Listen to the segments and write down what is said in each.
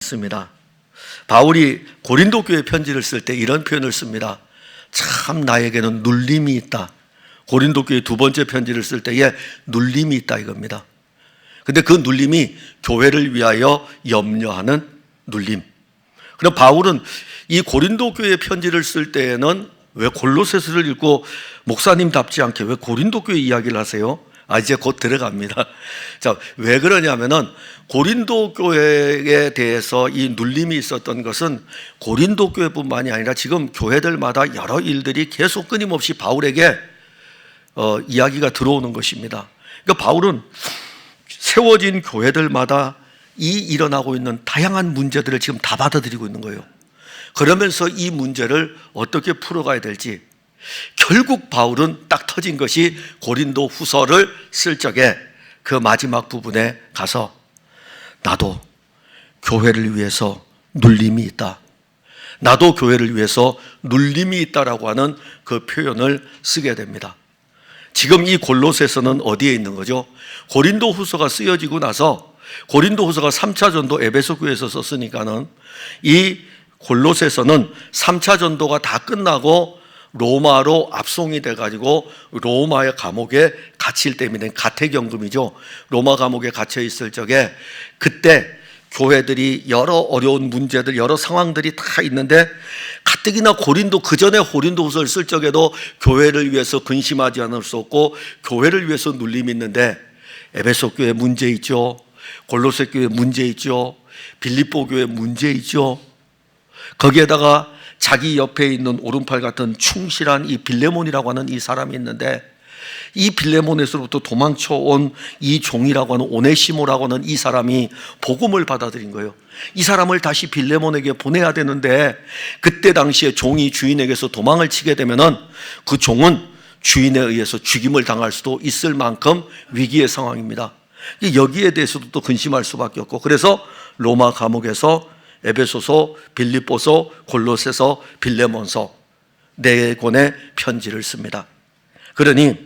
있습니다. 바울이 고린도 교회 편지를 쓸 때 이런 표현을 씁니다. 참 나에게는 눌림이 있다. 고린도 교회 두 번째 편지를 쓸 때에 눌림이 있다 이겁니다. 근데 그 눌림이 교회를 위하여 염려하는 눌림. 그럼 바울은 이 고린도 교회 편지를 쓸 때에는 왜 골로새서를 읽고 목사님답지 않게 왜 고린도 교회 이야기를 하세요? 이제 곧 들어갑니다. 자, 왜 그러냐면은 고린도 교회에 대해서 이 눌림이 있었던 것은 고린도 교회뿐만이 아니라 지금 교회들마다 여러 일들이 계속 끊임없이 바울에게 이야기가 들어오는 것입니다. 그러니까 바울은 세워진 교회들마다 이 일어나고 있는 다양한 문제들을 지금 다 받아들이고 있는 거예요. 그러면서 이 문제를 어떻게 풀어가야 될지, 결국 바울은 딱 터진 것이 고린도 후서를 쓸 적에 그 마지막 부분에 가서 나도 교회를 위해서 눌림이 있다. 나도 교회를 위해서 눌림이 있다라고 하는 그 표현을 쓰게 됩니다. 지금 이 골로새서는 어디에 있는 거죠? 고린도 후서가 쓰여지고 나서 고린도 후서가 3차 전도 에베소 교회에서 썼으니까는 이 골로새서는 3차 전도가 다 끝나고 로마로 압송이 돼가지고 로마의 감옥에 갇힐 때면 가택연금이죠. 로마 감옥에 갇혀 있을 적에 그때 교회들이 여러 어려운 문제들, 여러 상황들이 다 있는데 가뜩이나 고린도, 그 전에 고린도 후서를 쓸 적에도 교회를 위해서 근심하지 않을 수 없고 교회를 위해서 눌림이 있는데 에베소 교회 문제 있죠. 골로새 교회 문제 있죠. 빌립보 교회 문제 있죠. 거기에다가 자기 옆에 있는 오른팔 같은 충실한 이 빌레몬이라고 하는 이 사람이 있는데 이 빌레몬에서부터 도망쳐온 이 종이라고 하는 오네시모라고 하는 이 사람이 복음을 받아들인 거예요. 이 사람을 다시 빌레몬에게 보내야 되는데 그때 당시에 종이 주인에게서 도망을 치게 되면은 그 종은 주인에 의해서 죽임을 당할 수도 있을 만큼 위기의 상황입니다. 여기에 대해서도 또 근심할 수밖에 없고, 그래서 로마 감옥에서 에베소서, 빌립보서, 골로새서, 빌레몬서 4권의 편지를 씁니다. 그러니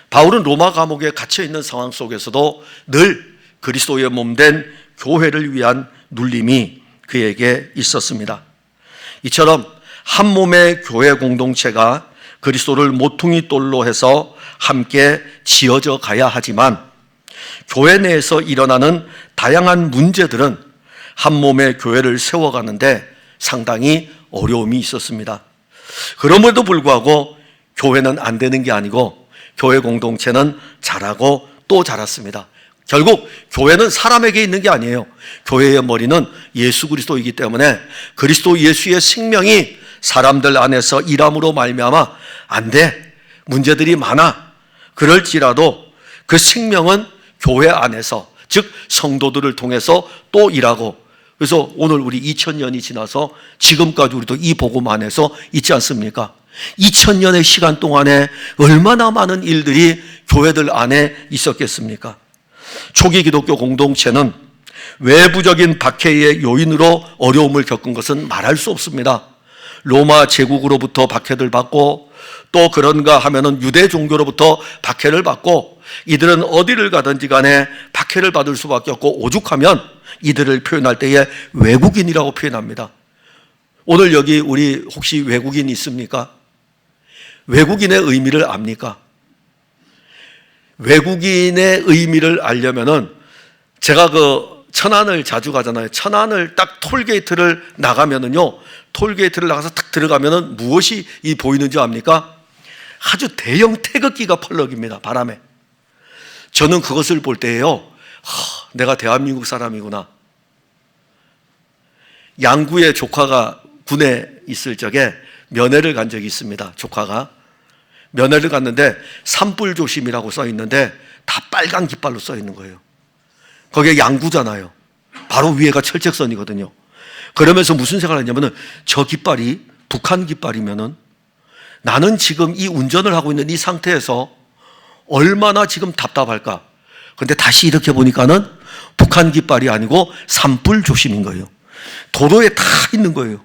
바울은 로마 감옥에 갇혀 있는 상황 속에서도 늘 그리스도의 몸된 교회를 위한 눌림이 그에게 있었습니다. 이처럼 한 몸의 교회 공동체가 그리스도를 모퉁이 돌로 해서 함께 지어져 가야 하지만 교회 내에서 일어나는 다양한 문제들은 한 몸의 교회를 세워가는데 상당히 어려움이 있었습니다. 그럼에도 불구하고 교회는 안 되는 게 아니고 교회 공동체는 자라고 또 자랐습니다. 결국 교회는 사람에게 있는 게 아니에요. 교회의 머리는 예수 그리스도이기 때문에 그리스도 예수의 생명이 사람들 안에서 일함으로 말미암아 안 돼, 문제들이 많아, 그럴지라도 그 생명은 교회 안에서, 즉 성도들을 통해서 또 일하고, 그래서 오늘 우리 2000년이 지나서 지금까지 우리도 이 복음 안에서 있지 않습니까? 2000년의 시간 동안에 얼마나 많은 일들이 교회들 안에 있었겠습니까? 초기 기독교 공동체는 외부적인 박해의 요인으로 어려움을 겪은 것은 말할 수 없습니다. 로마 제국으로부터 박해를 받고 또 그런가 하면은 유대 종교로부터 박해를 받고, 이들은 어디를 가든지 간에 박해를 받을 수밖에 없고, 오죽하면 이들을 표현할 때에 외국인이라고 표현합니다. 오늘 여기 우리 혹시 외국인 있습니까? 외국인의 의미를 압니까? 외국인의 의미를 알려면은 제가 그 천안을 자주 가잖아요. 천안을 딱 톨게이트를 나가면은요, 톨게이트를 나가서 딱 들어가면은 무엇이 보이는지 압니까? 아주 대형 태극기가 펄럭입니다. 바람에. 저는 그것을 볼 때에요, 내가 대한민국 사람이구나. 양구의 조카가 군에 있을 적에 면회를 간 적이 있습니다. 조카가 면회를 갔는데 산불 조심이라고 써 있는데 다 빨간 깃발로 써 있는 거예요. 거기에 양구잖아요. 바로 위에가 철책선이거든요. 그러면서 무슨 생각을 했냐면은 저 깃발이 북한 깃발이면은 나는 지금 이 운전을 하고 있는 이 상태에서 얼마나 지금 답답할까. 근데 다시 이렇게 보니까는 북한 깃발이 아니고 산불 조심인 거예요. 도로에 다 있는 거예요.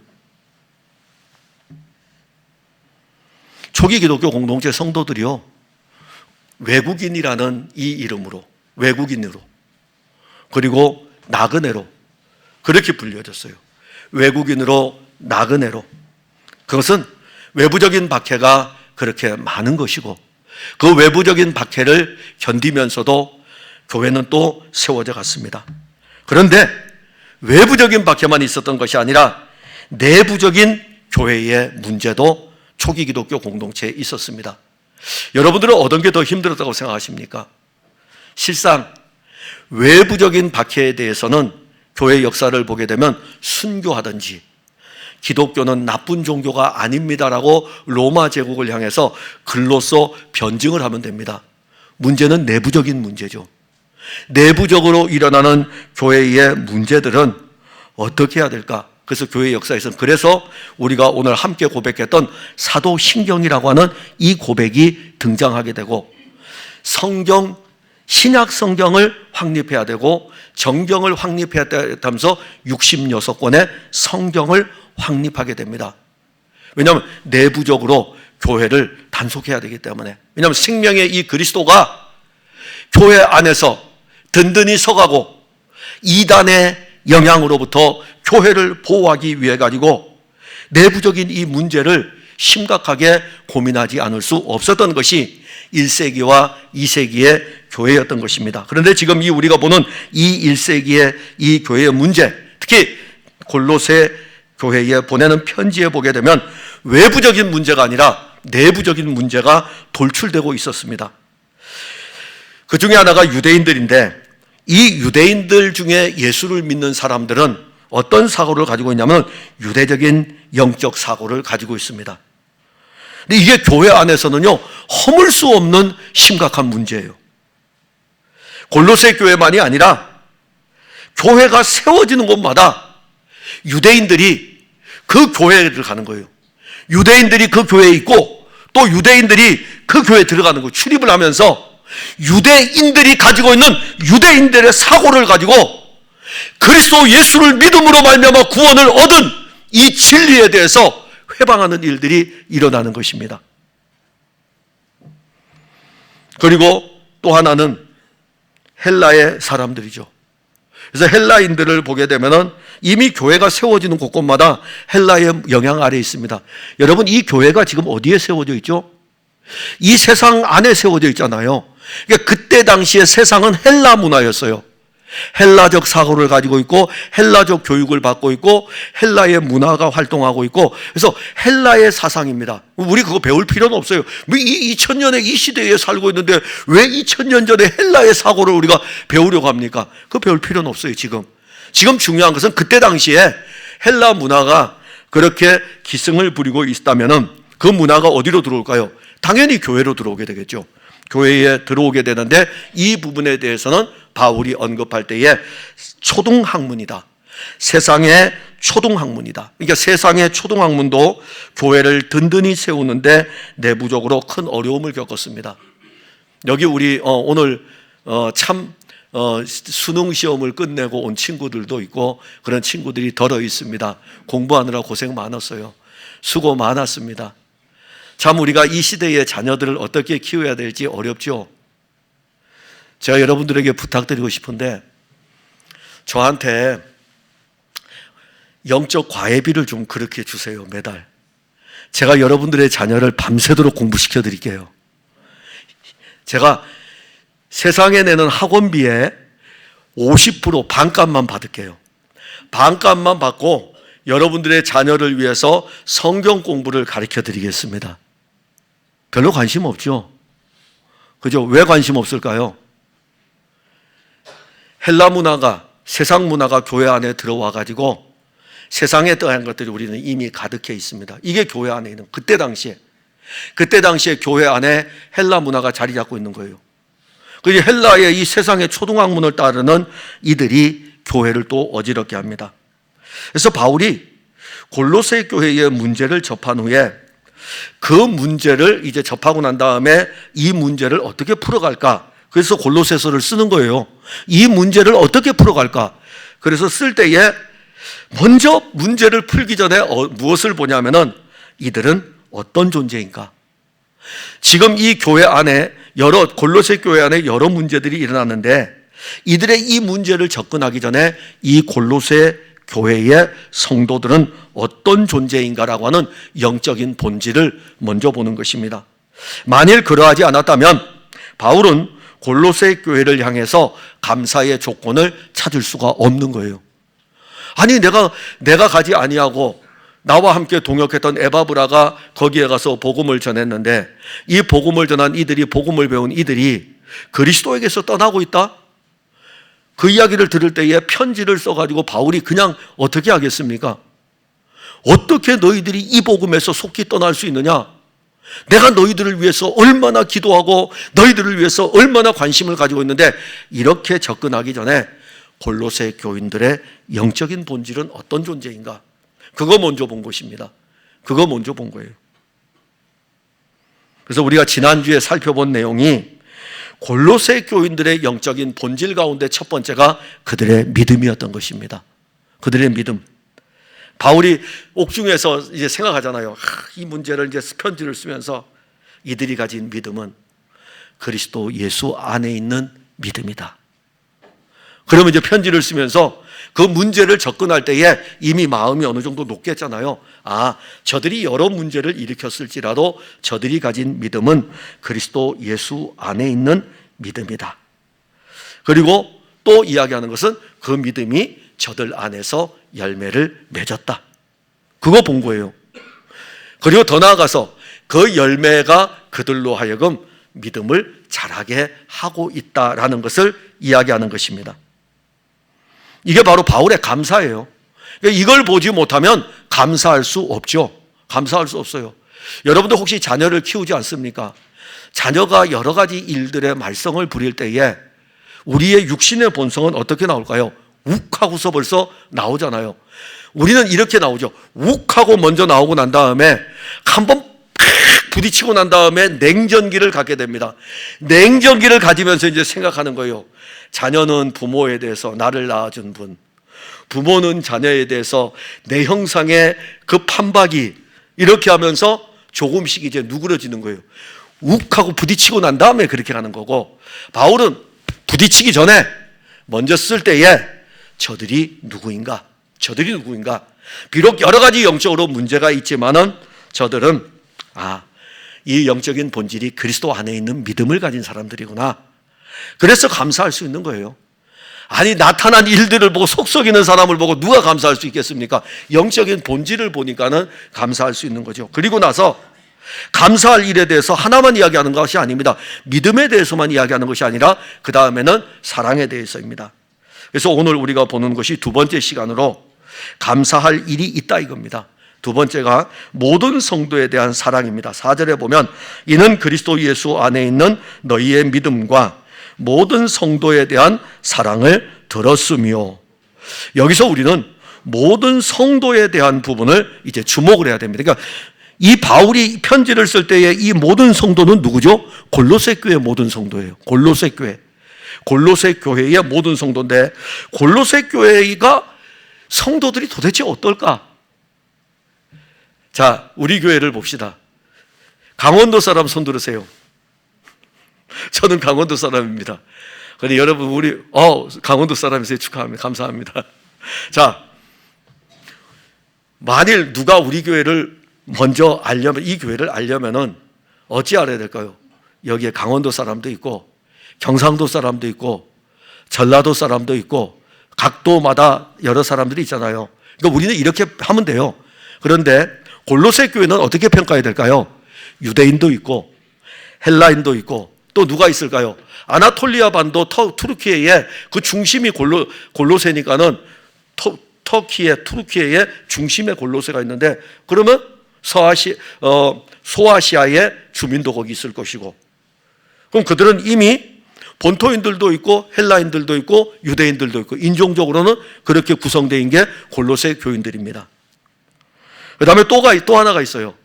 초기 기독교 공동체 성도들이요, 외국인이라는 이 이름으로, 외국인으로, 그리고 나그네로, 그렇게 불려졌어요. 외국인으로 나그네로. 그것은 외부적인 박해가 그렇게 많은 것이고 그 외부적인 박해를 견디면서도 교회는 또 세워져 갔습니다. 그런데 외부적인 박해만 있었던 것이 아니라 내부적인 교회의 문제도 초기 기독교 공동체에 있었습니다. 여러분들은 어떤 게 더 힘들었다고 생각하십니까? 실상 외부적인 박해에 대해서는 교회 역사를 보게 되면 순교하든지 기독교는 나쁜 종교가 아닙니다라고 로마 제국을 향해서 글로써 변증을 하면 됩니다. 문제는 내부적인 문제죠. 내부적으로 일어나는 교회의 문제들은 어떻게 해야 될까? 그래서 교회 역사에서는 그래서 우리가 오늘 함께 고백했던 사도신경이라고 하는 이 고백이 등장하게 되고 성경, 신약 성경을 확립해야 되고 정경을 확립해야 되면서 66권의 성경을 확립하게 됩니다. 왜냐하면 내부적으로 교회를 단속해야 되기 때문에. 왜냐하면 생명의 이 그리스도가 교회 안에서 든든히 서가고 이단의 영향으로부터 교회를 보호하기 위해 가지고 내부적인 이 문제를 심각하게 고민하지 않을 수 없었던 것이 1세기와 2세기의 교회였던 것입니다. 그런데 지금 이 우리가 보는 이 1세기의 이 교회의 문제, 특히 골로새 교회에 보내는 편지에 보게 되면 외부적인 문제가 아니라 내부적인 문제가 돌출되고 있었습니다. 그 중에 하나가 유대인들인데 이 유대인들 중에 예수를 믿는 사람들은 어떤 사고를 가지고 있냐면 유대적인 영적 사고를 가지고 있습니다. 근데 이게 교회 안에서는요 허물 수 없는 심각한 문제예요. 골로새 교회만이 아니라 교회가 세워지는 곳마다 유대인들이 그 교회를 가는 거예요. 유대인들이 그 교회에 있고 또 유대인들이 그 교회에 들어가는 거예요. 출입을 하면서 유대인들이 가지고 있는 유대인들의 사고를 가지고 그리스도 예수를 믿음으로 말미암아 구원을 얻은 이 진리에 대해서 회방하는 일들이 일어나는 것입니다. 그리고 또 하나는 헬라의 사람들이죠. 그래서 헬라인들을 보게 되면은 이미 교회가 세워지는 곳곳마다 헬라의 영향 아래에 있습니다. 여러분, 이 교회가 지금 어디에 세워져 있죠? 이 세상 안에 세워져 있잖아요. 그러니까 그때 당시에 세상은 헬라 문화였어요. 헬라적 사고를 가지고 있고 헬라적 교육을 받고 있고 헬라의 문화가 활동하고 있고 그래서 헬라의 사상입니다. 우리 그거 배울 필요는 없어요. 이 2000년의 이 시대에 살고 있는데 왜 2000년 전에 헬라의 사고를 우리가 배우려고 합니까? 그거 배울 필요는 없어요. 지금 중요한 것은 그때 당시에 헬라 문화가 그렇게 기승을 부리고 있다면은 그 문화가 어디로 들어올까요? 당연히 교회로 들어오게 되겠죠. 교회에 들어오게 되는데 이 부분에 대해서는 바울이 언급할 때에 초등학문이다. 세상의 초등학문이다. 그러니까 세상의 초등학문도 교회를 든든히 세우는데 내부적으로 큰 어려움을 겪었습니다. 여기 우리 오늘 참 수능 시험을 끝내고 온 친구들도 있고 그런 친구들이 덜어 있습니다. 공부하느라 고생 많았어요. 수고 많았습니다. 참 우리가 이 시대의 자녀들을 어떻게 키워야 될지 어렵죠. 제가 여러분들에게 부탁드리고 싶은데 저한테 영적 과외비를 좀 그렇게 주세요. 매달. 제가 여러분들의 자녀를 밤새도록 공부시켜 드릴게요. 제가 세상에 내는 학원비의 50% 반값만 받을게요. 반값만 받고 여러분들의 자녀를 위해서 성경 공부를 가르쳐 드리겠습니다. 별로 관심 없죠? 그죠? 왜 관심 없을까요? 헬라 문화가, 세상 문화가 교회 안에 들어와 가지고 세상에 대한 것들이 우리는 이미 가득해 있습니다. 이게 교회 안에 있는, 그때 당시에 교회 안에 헬라 문화가 자리 잡고 있는 거예요. 그리고 헬라의 이 세상의 초등학문을 따르는 이들이 교회를 또 어지럽게 합니다. 그래서 바울이 골로새 교회의 문제를 접한 후에 그 문제를 이제 접하고 난 다음에 이 문제를 어떻게 풀어갈까? 그래서 골로새서를 쓰는 거예요. 이 문제를 어떻게 풀어갈까? 그래서 쓸 때에 먼저 문제를 풀기 전에 무엇을 보냐면은 이들은 어떤 존재인가? 지금 이 교회 안에 골로새 교회 안에 여러 문제들이 일어났는데 이들의 이 문제를 접근하기 전에 이 골로새 교회의 성도들은 어떤 존재인가라고 하는 영적인 본질을 먼저 보는 것입니다. 만일 그러하지 않았다면 바울은 골로새 교회를 향해서 감사의 조건을 찾을 수가 없는 거예요. 아니 내가 가지 아니하고 나와 함께 동역했던 에바브라가 거기에 가서 복음을 전했는데 이 복음을 전한 이들이, 복음을 배운 이들이 그리스도에게서 떠나고 있다? 그 이야기를 들을 때에 편지를 써가지고 바울이 그냥 어떻게 하겠습니까? 어떻게 너희들이 이 복음에서 속히 떠날 수 있느냐? 내가 너희들을 위해서 얼마나 기도하고 너희들을 위해서 얼마나 관심을 가지고 있는데, 이렇게 접근하기 전에 골로새 교인들의 영적인 본질은 어떤 존재인가? 그거 먼저 본 것입니다. 그거 먼저 본 거예요. 그래서 우리가 지난주에 살펴본 내용이 골로새 교인들의 영적인 본질 가운데 첫 번째가 그들의 믿음이었던 것입니다. 그들의 믿음. 바울이 옥중에서 이제 생각하잖아요. 이 문제를 이제 편지를 쓰면서 이들이 가진 믿음은 그리스도 예수 안에 있는 믿음이다. 그러면 이제 편지를 쓰면서 그 문제를 접근할 때에 이미 마음이 어느 정도 높겠잖아요. 저들이 여러 문제를 일으켰을지라도 저들이 가진 믿음은 그리스도 예수 안에 있는 믿음이다. 그리고 또 이야기하는 것은 그 믿음이 저들 안에서 열매를 맺었다. 그거 본 거예요. 그리고 더 나아가서 그 열매가 그들로 하여금 믿음을 자라게 하고 있다라는 것을 이야기하는 것입니다. 이게 바로 바울의 감사예요. 이걸 보지 못하면 감사할 수 없죠. 감사할 수 없어요. 여러분도 혹시 자녀를 키우지 않습니까? 자녀가 여러 가지 일들의 말썽을 부릴 때에 우리의 육신의 본성은 어떻게 나올까요? 욱하고서 벌써 나오잖아요. 우리는 이렇게 나오죠. 욱하고 먼저 나오고 난 다음에 한번 팍 부딪히고 난 다음에 냉전기를 갖게 됩니다. 냉전기를 가지면서 이제 생각하는 거예요. 자녀는 부모에 대해서 나를 낳아준 분, 부모는 자녀에 대해서 내 형상의 그 판박이, 이렇게 하면서 조금씩 이제 누그러지는 거예요. 욱하고 부딪히고 난 다음에 그렇게 가는 거고, 바울은 부딪히기 전에 먼저 쓸 때에 저들이 누구인가? 저들이 누구인가? 비록 여러 가지 영적으로 문제가 있지만은 저들은 이 영적인 본질이 그리스도 안에 있는 믿음을 가진 사람들이구나. 그래서 감사할 수 있는 거예요. 아니, 나타난 일들을 보고 속 썩이는 사람을 보고 누가 감사할 수 있겠습니까? 영적인 본질을 보니까는 감사할 수 있는 거죠. 그리고 나서 감사할 일에 대해서 하나만 이야기하는 것이 아닙니다. 믿음에 대해서만 이야기하는 것이 아니라 그 다음에는 사랑에 대해서입니다. 그래서 오늘 우리가 보는 것이 두 번째 시간으로 감사할 일이 있다 이겁니다. 두 번째가 모든 성도에 대한 사랑입니다. 4절에 보면 이는 그리스도 예수 안에 있는 너희의 믿음과 모든 성도에 대한 사랑을 들었으며, 여기서 우리는 모든 성도에 대한 부분을 이제 주목을 해야 됩니다. 그러니까 이 바울이 편지를 쓸 때의 이 모든 성도는 누구죠? 골로새 교회 모든 성도예요. 골로새 교회. 골로새 교회의 모든 성도인데, 골로새 교회가 성도들이 도대체 어떨까? 자, 우리 교회를 봅시다. 강원도 사람 손 들으세요. 저는 강원도 사람입니다. 그런데 여러분, 우리 강원도 사람이세요. 축하합니다. 감사합니다. 자, 만일 누가 우리 교회를 먼저 알려면, 이 교회를 알려면은 어찌 알아야 될까요? 여기에 강원도 사람도 있고 경상도 사람도 있고 전라도 사람도 있고 각도마다 여러 사람들이 있잖아요. 그러니까 우리는 이렇게 하면 돼요. 그런데 골로새 교회는 어떻게 평가해야 될까요? 유대인도 있고 헬라인도 있고 또 누가 있을까요? 아나톨리아 반도 투르키예의 그 중심이 골로새니까는 투르키예의 중심에 골로새가 있는데, 그러면 소아시아의 주민도 거기 있을 것이고, 그럼 그들은 이미 본토인들도 있고 헬라인들도 있고 유대인들도 있고 인종적으로는 그렇게 구성되어 게 골로새 교인들입니다. 그 다음에 또 하나가 있어요.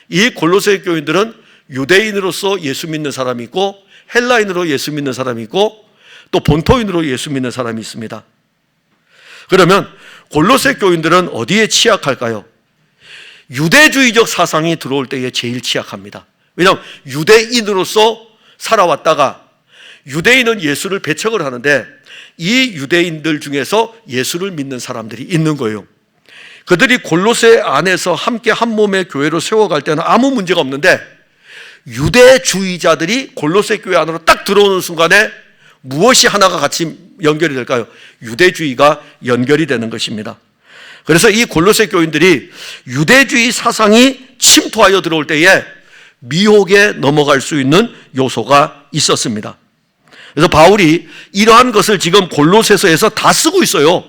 이 골로새 교인들은 유대인으로서 예수 믿는 사람이 있고 헬라인으로 예수 믿는 사람이 있고 또 본토인으로 예수 믿는 사람이 있습니다. 그러면 골로새 교인들은 어디에 취약할까요? 유대주의적 사상이 들어올 때에 제일 취약합니다. 왜냐하면 유대인으로서 살아왔다가 유대인은 예수를 배척을 하는데 이 유대인들 중에서 예수를 믿는 사람들이 있는 거예요. 그들이 골로새 안에서 함께 한 몸의 교회로 세워갈 때는 아무 문제가 없는데, 유대주의자들이 골로새 교회 안으로 딱 들어오는 순간에 무엇이 하나가 같이 연결이 될까요? 유대주의가 연결이 되는 것입니다. 그래서 이 골로새 교인들이 유대주의 사상이 침투하여 들어올 때에 미혹에 넘어갈 수 있는 요소가 있었습니다. 그래서 바울이 이러한 것을 지금 골로새서에서 다 쓰고 있어요.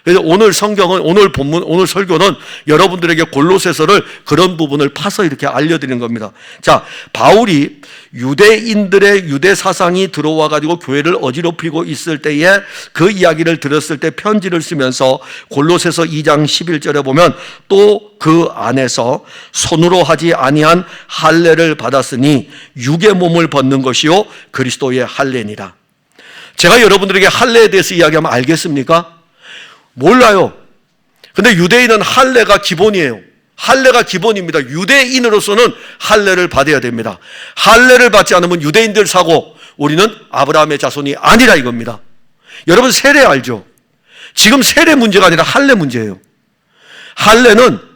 그래서 오늘 성경은, 오늘 본문, 오늘 설교는 여러분들에게 골로새서를 그런 부분을 파서 이렇게 알려드리는 겁니다. 자, 바울이 유대인들의 유대 사상이 들어와 가지고 교회를 어지럽히고 있을 때에 그 이야기를 들었을 때 편지를 쓰면서 골로새서 2장 11절에 보면 또 그 안에서 손으로 하지 아니한 할례를 받았으니 육의 몸을 벗는 것이요 그리스도의 할례니라. 제가 여러분들에게 할례에 대해서 이야기하면 알겠습니까? 몰라요. 근데 유대인은 할례가 기본이에요. 할례가 기본입니다. 유대인으로서는 할례를 받아야 됩니다. 할례를 받지 않으면 유대인들 사고 우리는 아브라함의 자손이 아니라 이겁니다. 여러분 세례 알죠? 지금 세례 문제가 아니라 할례 문제예요. 할례는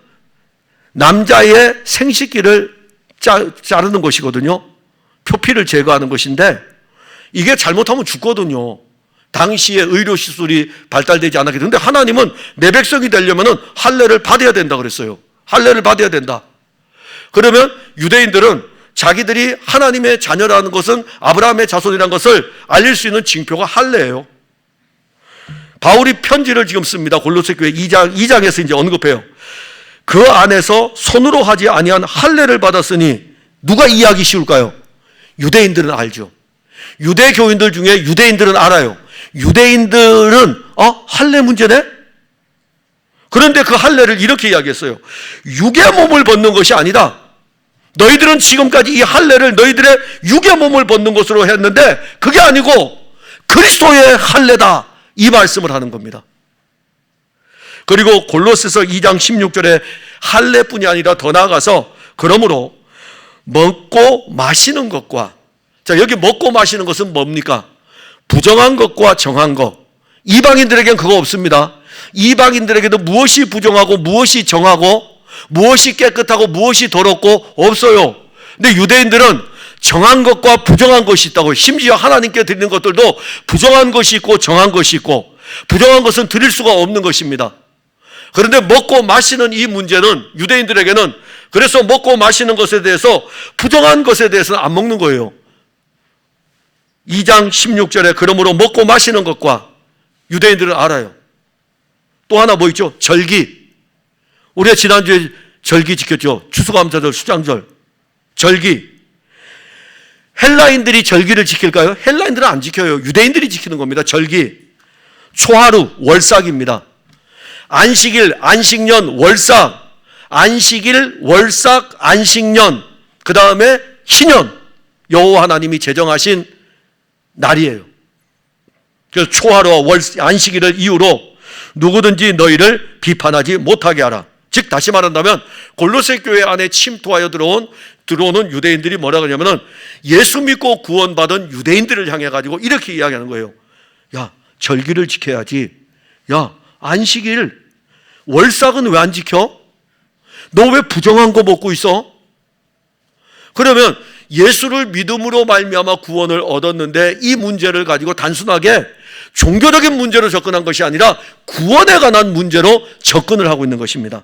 남자의 생식기를 자르는 것이거든요. 표피를 제거하는 것인데 이게 잘못하면 죽거든요. 당시에 의료시술이 발달되지 않았기 때문에 하나님은 내 백성이 되려면 할례를 받아야 된다 그랬어요. 할례를 받아야 된다. 그러면 유대인들은 자기들이 하나님의 자녀라는 것은 아브라함의 자손이라는 것을 알릴 수 있는 징표가 할례예요. 바울이 편지를 지금 씁니다. 골로새 교회 2장에서 이제 언급해요. 그 안에서 손으로 하지 아니한 할례를 받았으니 누가 이해하기 쉬울까요? 유대인들은 알죠. 유대 교인들 중에 유대인들은 알아요. 유대인들은 할례 문제네? 그런데 그 할례를 이렇게 이야기했어요. 육의 몸을 벗는 것이 아니다. 너희들은 지금까지 이 할례를 너희들의 육의 몸을 벗는 것으로 했는데 그게 아니고 그리스도의 할례다. 이 말씀을 하는 겁니다. 그리고 골로새서 2장 16절에 할례뿐이 아니라 더 나아가서 그러므로 먹고 마시는 것과, 자 여기 먹고 마시는 것은 뭡니까? 부정한 것과 정한 것. 이방인들에게는 그거 없습니다. 이방인들에게도 무엇이 부정하고 무엇이 정하고 무엇이 깨끗하고 무엇이 더럽고 없어요. 근데 유대인들은 정한 것과 부정한 것이 있다고. 심지어 하나님께 드리는 것들도 부정한 것이 있고 정한 것이 있고, 부정한 것은 드릴 수가 없는 것입니다. 그런데 먹고 마시는 이 문제는 유대인들에게는, 그래서 먹고 마시는 것에 대해서 부정한 것에 대해서는 안 먹는 거예요. 2장 16절에 그러므로 먹고 마시는 것과, 유대인들은 알아요. 또 하나 뭐 있죠? 절기. 우리가 지난주에 절기 지켰죠. 추수감사절, 수장절, 절기. 헬라인들이 절기를 지킬까요? 헬라인들은 안 지켜요. 유대인들이 지키는 겁니다. 절기. 초하루, 월삭입니다. 안식일, 안식년, 월삭. 안식일, 월삭, 안식년. 그 다음에 희년. 여호와 하나님이 제정하신 날이에요. 그래서 초하루와 안식일을 이유로 누구든지 너희를 비판하지 못하게 하라. 즉 다시 말한다면 골로새 교회 안에 침투하여 들어오는 유대인들이 뭐라 그러냐면은 예수 믿고 구원받은 유대인들을 향해 가지고 이렇게 이야기하는 거예요. 야, 절기를 지켜야지. 야, 안식일, 월삭은 왜 안 지켜? 너 왜 부정한 거 먹고 있어? 그러면 예수를 믿음으로 말미암아 구원을 얻었는데 이 문제를 가지고 단순하게 종교적인 문제로 접근한 것이 아니라 구원에 관한 문제로 접근을 하고 있는 것입니다.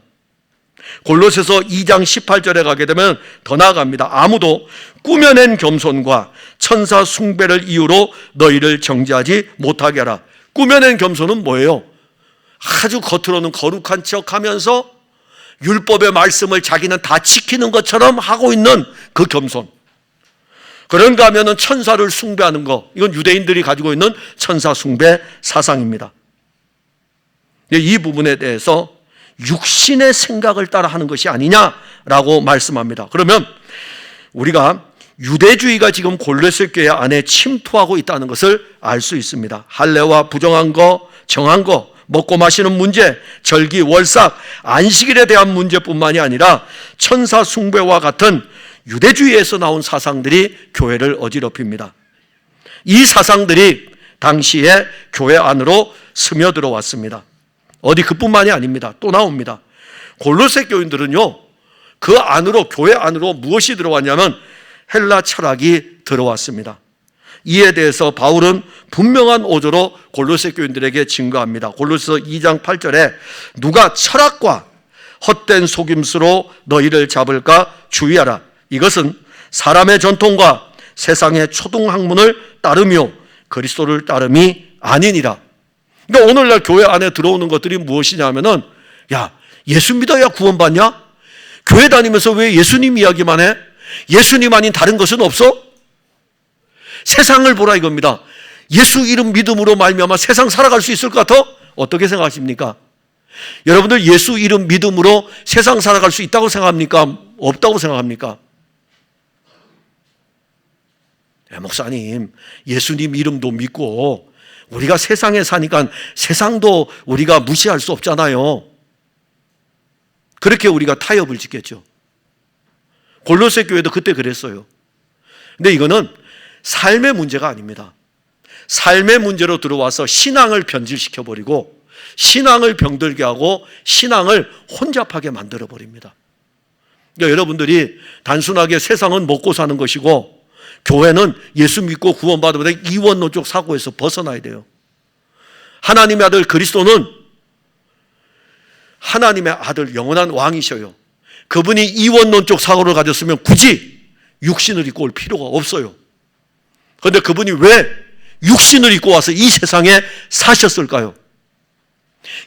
골로새서 2장 18절에 가게 되면 더 나아갑니다. 아무도 꾸며낸 겸손과 천사 숭배를 이유로 너희를 정죄하지 못하게 하라. 꾸며낸 겸손은 뭐예요? 아주 겉으로는 거룩한 척하면서 율법의 말씀을 자기는 다 지키는 것처럼 하고 있는 그 겸손. 그런가 하면은 천사를 숭배하는 것. 이건 유대인들이 가지고 있는 천사 숭배 사상입니다. 이 부분에 대해서 육신의 생각을 따라 하는 것이 아니냐라고 말씀합니다. 그러면 우리가 유대주의가 지금 골로새 교회 안에 침투하고 있다는 것을 알 수 있습니다. 할례와 부정한 거, 정한 거, 먹고 마시는 문제, 절기, 월삭, 안식일에 대한 문제뿐만이 아니라 천사 숭배와 같은 유대주의에서 나온 사상들이 교회를 어지럽힙니다. 이 사상들이 당시에 교회 안으로 스며들어왔습니다. 어디 그뿐만이 아닙니다. 또 나옵니다. 골로새 교인들은요, 그 안으로, 교회 안으로 무엇이 들어왔냐면 헬라 철학이 들어왔습니다. 이에 대해서 바울은 분명한 어조로 골로새 교인들에게 증거합니다. 골로새서 2장 8절에 누가 철학과 헛된 속임수로 너희를 잡을까 주의하라. 이것은 사람의 전통과 세상의 초등학문을 따르며 그리스도를 따름이 아니니라. 그러니까 오늘날 교회 안에 들어오는 것들이 무엇이냐면은, 야, 예수 믿어야 구원받냐? 교회 다니면서 왜 예수님 이야기만 해? 예수님 아닌 다른 것은 없어? 세상을 보라 이겁니다. 예수 이름 믿음으로 말미암아 세상 살아갈 수 있을 것 같아? 어떻게 생각하십니까? 여러분들 예수 이름 믿음으로 세상 살아갈 수 있다고 생각합니까? 없다고 생각합니까? 목사님, 예수님 이름도 믿고 우리가 세상에 사니까 세상도 우리가 무시할 수 없잖아요. 그렇게 우리가 타협을 짓겠죠. 골로새 교회도 그때 그랬어요. 근데 이거는 삶의 문제가 아닙니다. 삶의 문제로 들어와서 신앙을 변질시켜버리고 신앙을 병들게 하고 신앙을 혼잡하게 만들어버립니다. 그러니까 여러분들이 단순하게 세상은 먹고 사는 것이고 교회는 예수 믿고 구원받으면 이원론적 사고에서 벗어나야 돼요. 하나님의 아들 그리스도는 하나님의 아들 영원한 왕이셔요. 그분이 이원론적 사고를 가졌으면 굳이 육신을 입고 올 필요가 없어요. 그런데 그분이 왜 육신을 입고 와서 이 세상에 사셨을까요?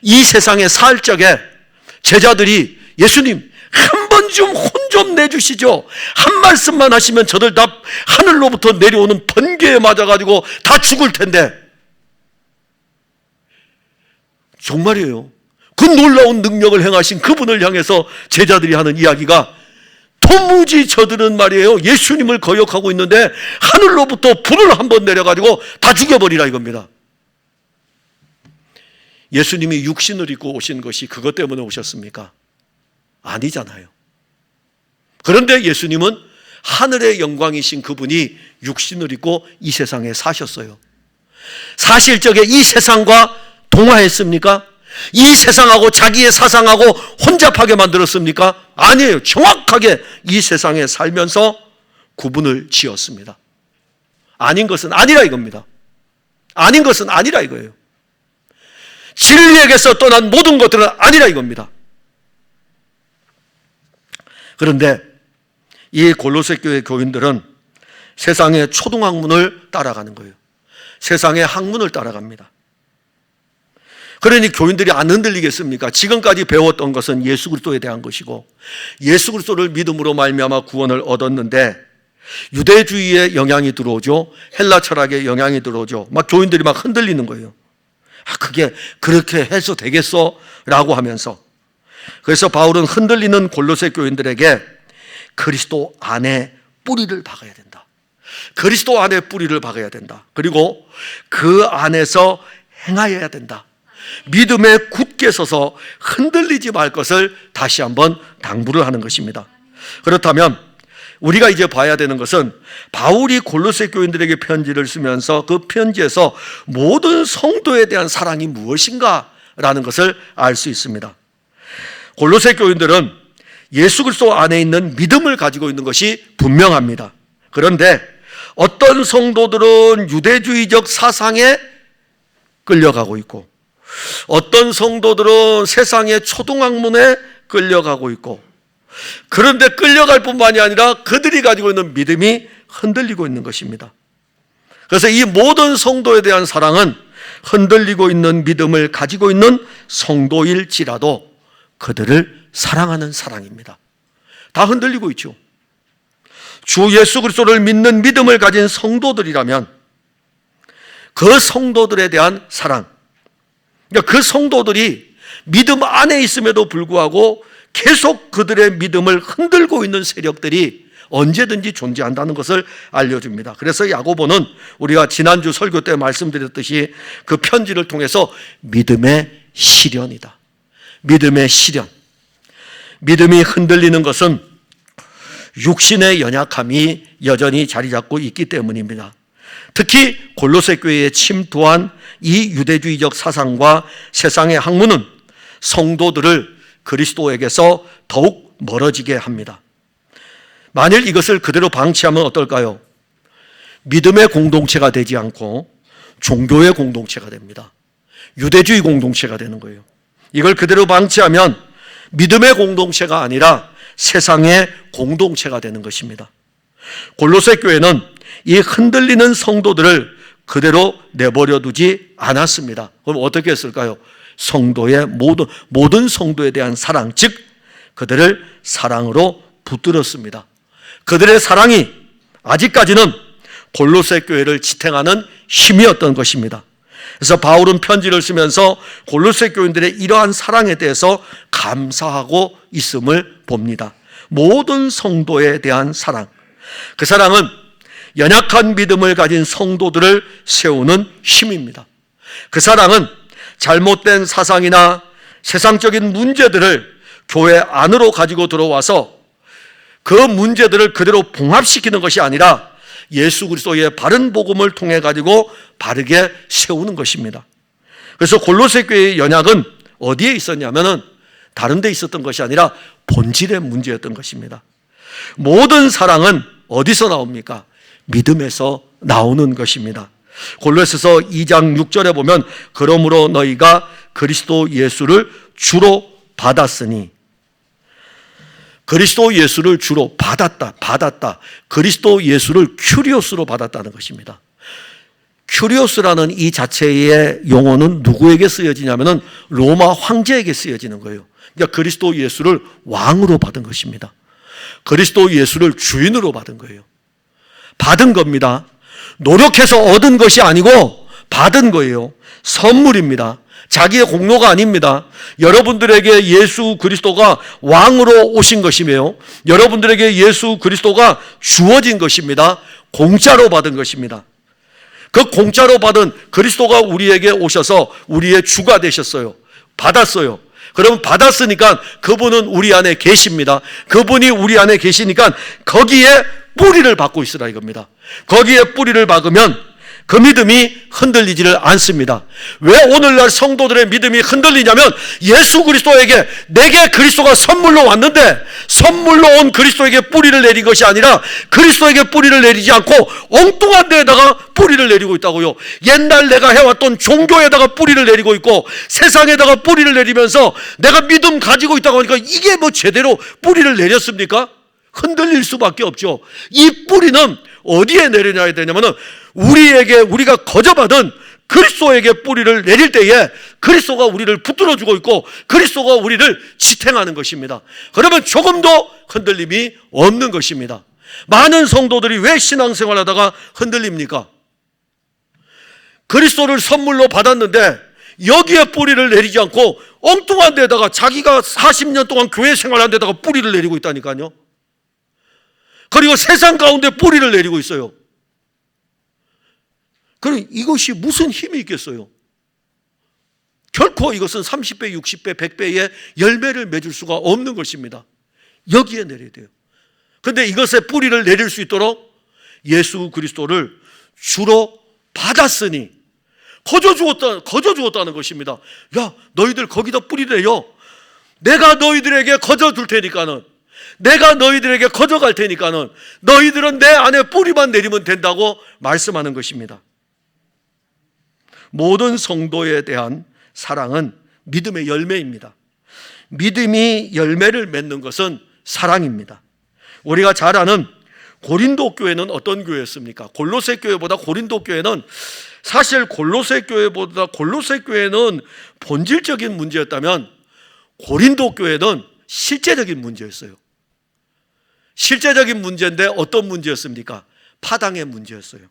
이 세상에 살 적에 제자들이 예수님 한 번 좀 혼 좀 내주시죠. 한 말씀만 하시면 저들 다 하늘로부터 내려오는 번개에 맞아가지고 다 죽을 텐데. 정말이에요. 그 놀라운 능력을 행하신 그분을 향해서 제자들이 하는 이야기가 도무지 저들은 말이에요, 예수님을 거역하고 있는데 하늘로부터 불을 한번 내려가지고 다 죽여버리라 이겁니다. 예수님이 육신을 입고 오신 것이 그것 때문에 오셨습니까? 아니잖아요. 그런데 예수님은 하늘의 영광이신 그분이 육신을 입고 이 세상에 사셨어요. 사실 적에 이 세상과 동화했습니까? 이 세상하고 자기의 사상하고 혼잡하게 만들었습니까? 아니에요. 정확하게 이 세상에 살면서 구분을 지었습니다. 아닌 것은 아니라 이겁니다. 아닌 것은 아니라 이거예요. 진리에게서 떠난 모든 것들은 아니라 이겁니다. 그런데 이 골로새 교회 교인들은 세상의 초등학문을 따라가는 거예요. 세상의 학문을 따라갑니다. 그러니 교인들이 안 흔들리겠습니까? 지금까지 배웠던 것은 예수 그리스도에 대한 것이고 예수 그리스도를 믿음으로 말미암아 구원을 얻었는데 유대주의의 영향이 들어오죠. 헬라 철학의 영향이 들어오죠. 막 교인들이 막 흔들리는 거예요. 그게 그렇게 해서 되겠어? 라고 하면서. 그래서 바울은 흔들리는 골로새 교인들에게 그리스도 안에 뿌리를 박아야 된다. 그리스도 안에 뿌리를 박아야 된다. 그리고 그 안에서 행하여야 된다. 믿음에 굳게 서서 흔들리지 말 것을 다시 한번 당부를 하는 것입니다. 그렇다면 우리가 이제 봐야 되는 것은 바울이 골로새 교인들에게 편지를 쓰면서 그 편지에서 모든 성도에 대한 사랑이 무엇인가라는 것을 알 수 있습니다. 골로새 교인들은 예수 그리스도 안에 있는 믿음을 가지고 있는 것이 분명합니다. 그런데 어떤 성도들은 유대주의적 사상에 끌려가고 있고 어떤 성도들은 세상의 초등학문에 끌려가고 있고 그런데 끌려갈 뿐만이 아니라 그들이 가지고 있는 믿음이 흔들리고 있는 것입니다. 그래서 이 모든 성도에 대한 사랑은 흔들리고 있는 믿음을 가지고 있는 성도일지라도 그들을 사랑하는 사랑입니다. 다 흔들리고 있죠. 주 예수 그리스도를 믿는 믿음을 가진 성도들이라면 그 성도들에 대한 사랑, 그러니까 그 성도들이 믿음 안에 있음에도 불구하고 계속 그들의 믿음을 흔들고 있는 세력들이 언제든지 존재한다는 것을 알려줍니다. 그래서 야고보는 우리가 지난주 설교 때 말씀드렸듯이 그 편지를 통해서 믿음의 시련이다. 믿음의 시련. 믿음이 흔들리는 것은 육신의 연약함이 여전히 자리 잡고 있기 때문입니다. 특히 골로새 교회에 침투한 이 유대주의적 사상과 세상의 학문은 성도들을 그리스도에게서 더욱 멀어지게 합니다. 만일 이것을 그대로 방치하면 어떨까요? 믿음의 공동체가 되지 않고 종교의 공동체가 됩니다. 유대주의 공동체가 되는 거예요. 이걸 그대로 방치하면 믿음의 공동체가 아니라 세상의 공동체가 되는 것입니다. 골로새 교회는 이 흔들리는 성도들을 그대로 내버려 두지 않았습니다. 그럼 어떻게 했을까요? 성도의 모든 성도에 대한 사랑, 즉 그들을 사랑으로 붙들었습니다. 그들의 사랑이 아직까지는 골로새 교회를 지탱하는 힘이었던 것입니다. 그래서 바울은 편지를 쓰면서 골로새 교인들의 이러한 사랑에 대해서 감사하고 있음을 봅니다. 모든 성도에 대한 사랑, 그 사랑은 연약한 믿음을 가진 성도들을 세우는 힘입니다. 그 사랑은 잘못된 사상이나 세상적인 문제들을 교회 안으로 가지고 들어와서 그 문제들을 그대로 봉합시키는 것이 아니라 예수 그리스도의 바른 복음을 통해 가지고 바르게 세우는 것입니다. 그래서 골로새 교회의 연약은 어디에 있었냐면은 다른 데 있었던 것이 아니라 본질의 문제였던 것입니다. 모든 사랑은 어디서 나옵니까? 믿음에서 나오는 것입니다. 골로새서 2장 6절에 보면 그러므로 너희가 그리스도 예수를 주로 받았으니, 그리스도 예수를 주로 받았다. 그리스도 예수를 큐리오스로 받았다는 것입니다. 큐리오스라는 이 자체의 용어는 누구에게 쓰여지냐면은 로마 황제에게 쓰여지는 거예요. 그러니까 그리스도 예수를 왕으로 받은 것입니다. 그리스도 예수를 주인으로 받은 거예요. 받은 겁니다. 노력해서 얻은 것이 아니고 받은 거예요. 선물입니다. 자기의 공로가 아닙니다. 여러분들에게 예수 그리스도가 왕으로 오신 것이며 여러분들에게 예수 그리스도가 주어진 것입니다. 공짜로 받은 것입니다. 그 공짜로 받은 그리스도가 우리에게 오셔서 우리의 주가 되셨어요. 받았어요. 그럼 받았으니까 그분은 우리 안에 계십니다. 그분이 우리 안에 계시니까 거기에 뿌리를 박고 있으라 이겁니다. 거기에 뿌리를 박으면 그 믿음이 흔들리지를 않습니다. 왜 오늘날 성도들의 믿음이 흔들리냐면 예수 그리스도에게 내게 그리스도가 선물로 왔는데 선물로 온 그리스도에게 뿌리를 내린 것이 아니라 그리스도에게 뿌리를 내리지 않고 엉뚱한 데에다가 뿌리를 내리고 있다고요. 옛날 내가 해왔던 종교에다가 뿌리를 내리고 있고 세상에다가 뿌리를 내리면서 내가 믿음 가지고 있다고 하니까 이게 뭐 제대로 뿌리를 내렸습니까? 흔들릴 수밖에 없죠. 이 뿌리는 어디에 내려놔야 되냐면은 우리가 거저받은 그리스도에게 뿌리를 내릴 때에 그리스도가 우리를 붙들어주고 있고 그리스도가 우리를 지탱하는 것입니다. 그러면 조금도 흔들림이 없는 것입니다. 많은 성도들이 왜 신앙생활하다가 흔들립니까? 그리스도를 선물로 받았는데 여기에 뿌리를 내리지 않고 엉뚱한 데다가 자기가 40년 동안 교회 생활한 데다가 뿌리를 내리고 있다니까요. 그리고 세상 가운데 뿌리를 내리고 있어요. 그럼 이것이 무슨 힘이 있겠어요? 결코 이것은 30배, 60배, 100배의 열매를 맺을 수가 없는 것입니다. 여기에 내려야 돼요. 그런데 이것에 뿌리를 내릴 수 있도록 예수 그리스도를 주로 받았으니 거저 주었다는 것입니다. 야, 너희들 거기다 뿌리 내요. 내가 너희들에게 거저 줄 테니까는, 내가 너희들에게 거저 갈 테니까는 너희들은 내 안에 뿌리만 내리면 된다고 말씀하는 것입니다. 모든 성도에 대한 사랑은 믿음의 열매입니다. 믿음이 열매를 맺는 것은 사랑입니다. 우리가 잘 아는 고린도 교회는 어떤 교회였습니까? 골로새 교회보다 고린도 교회는, 사실 골로새 교회는 본질적인 문제였다면 고린도 교회는 실제적인 문제였어요. 실제적인 문제인데 어떤 문제였습니까? 파당의 문제였어요.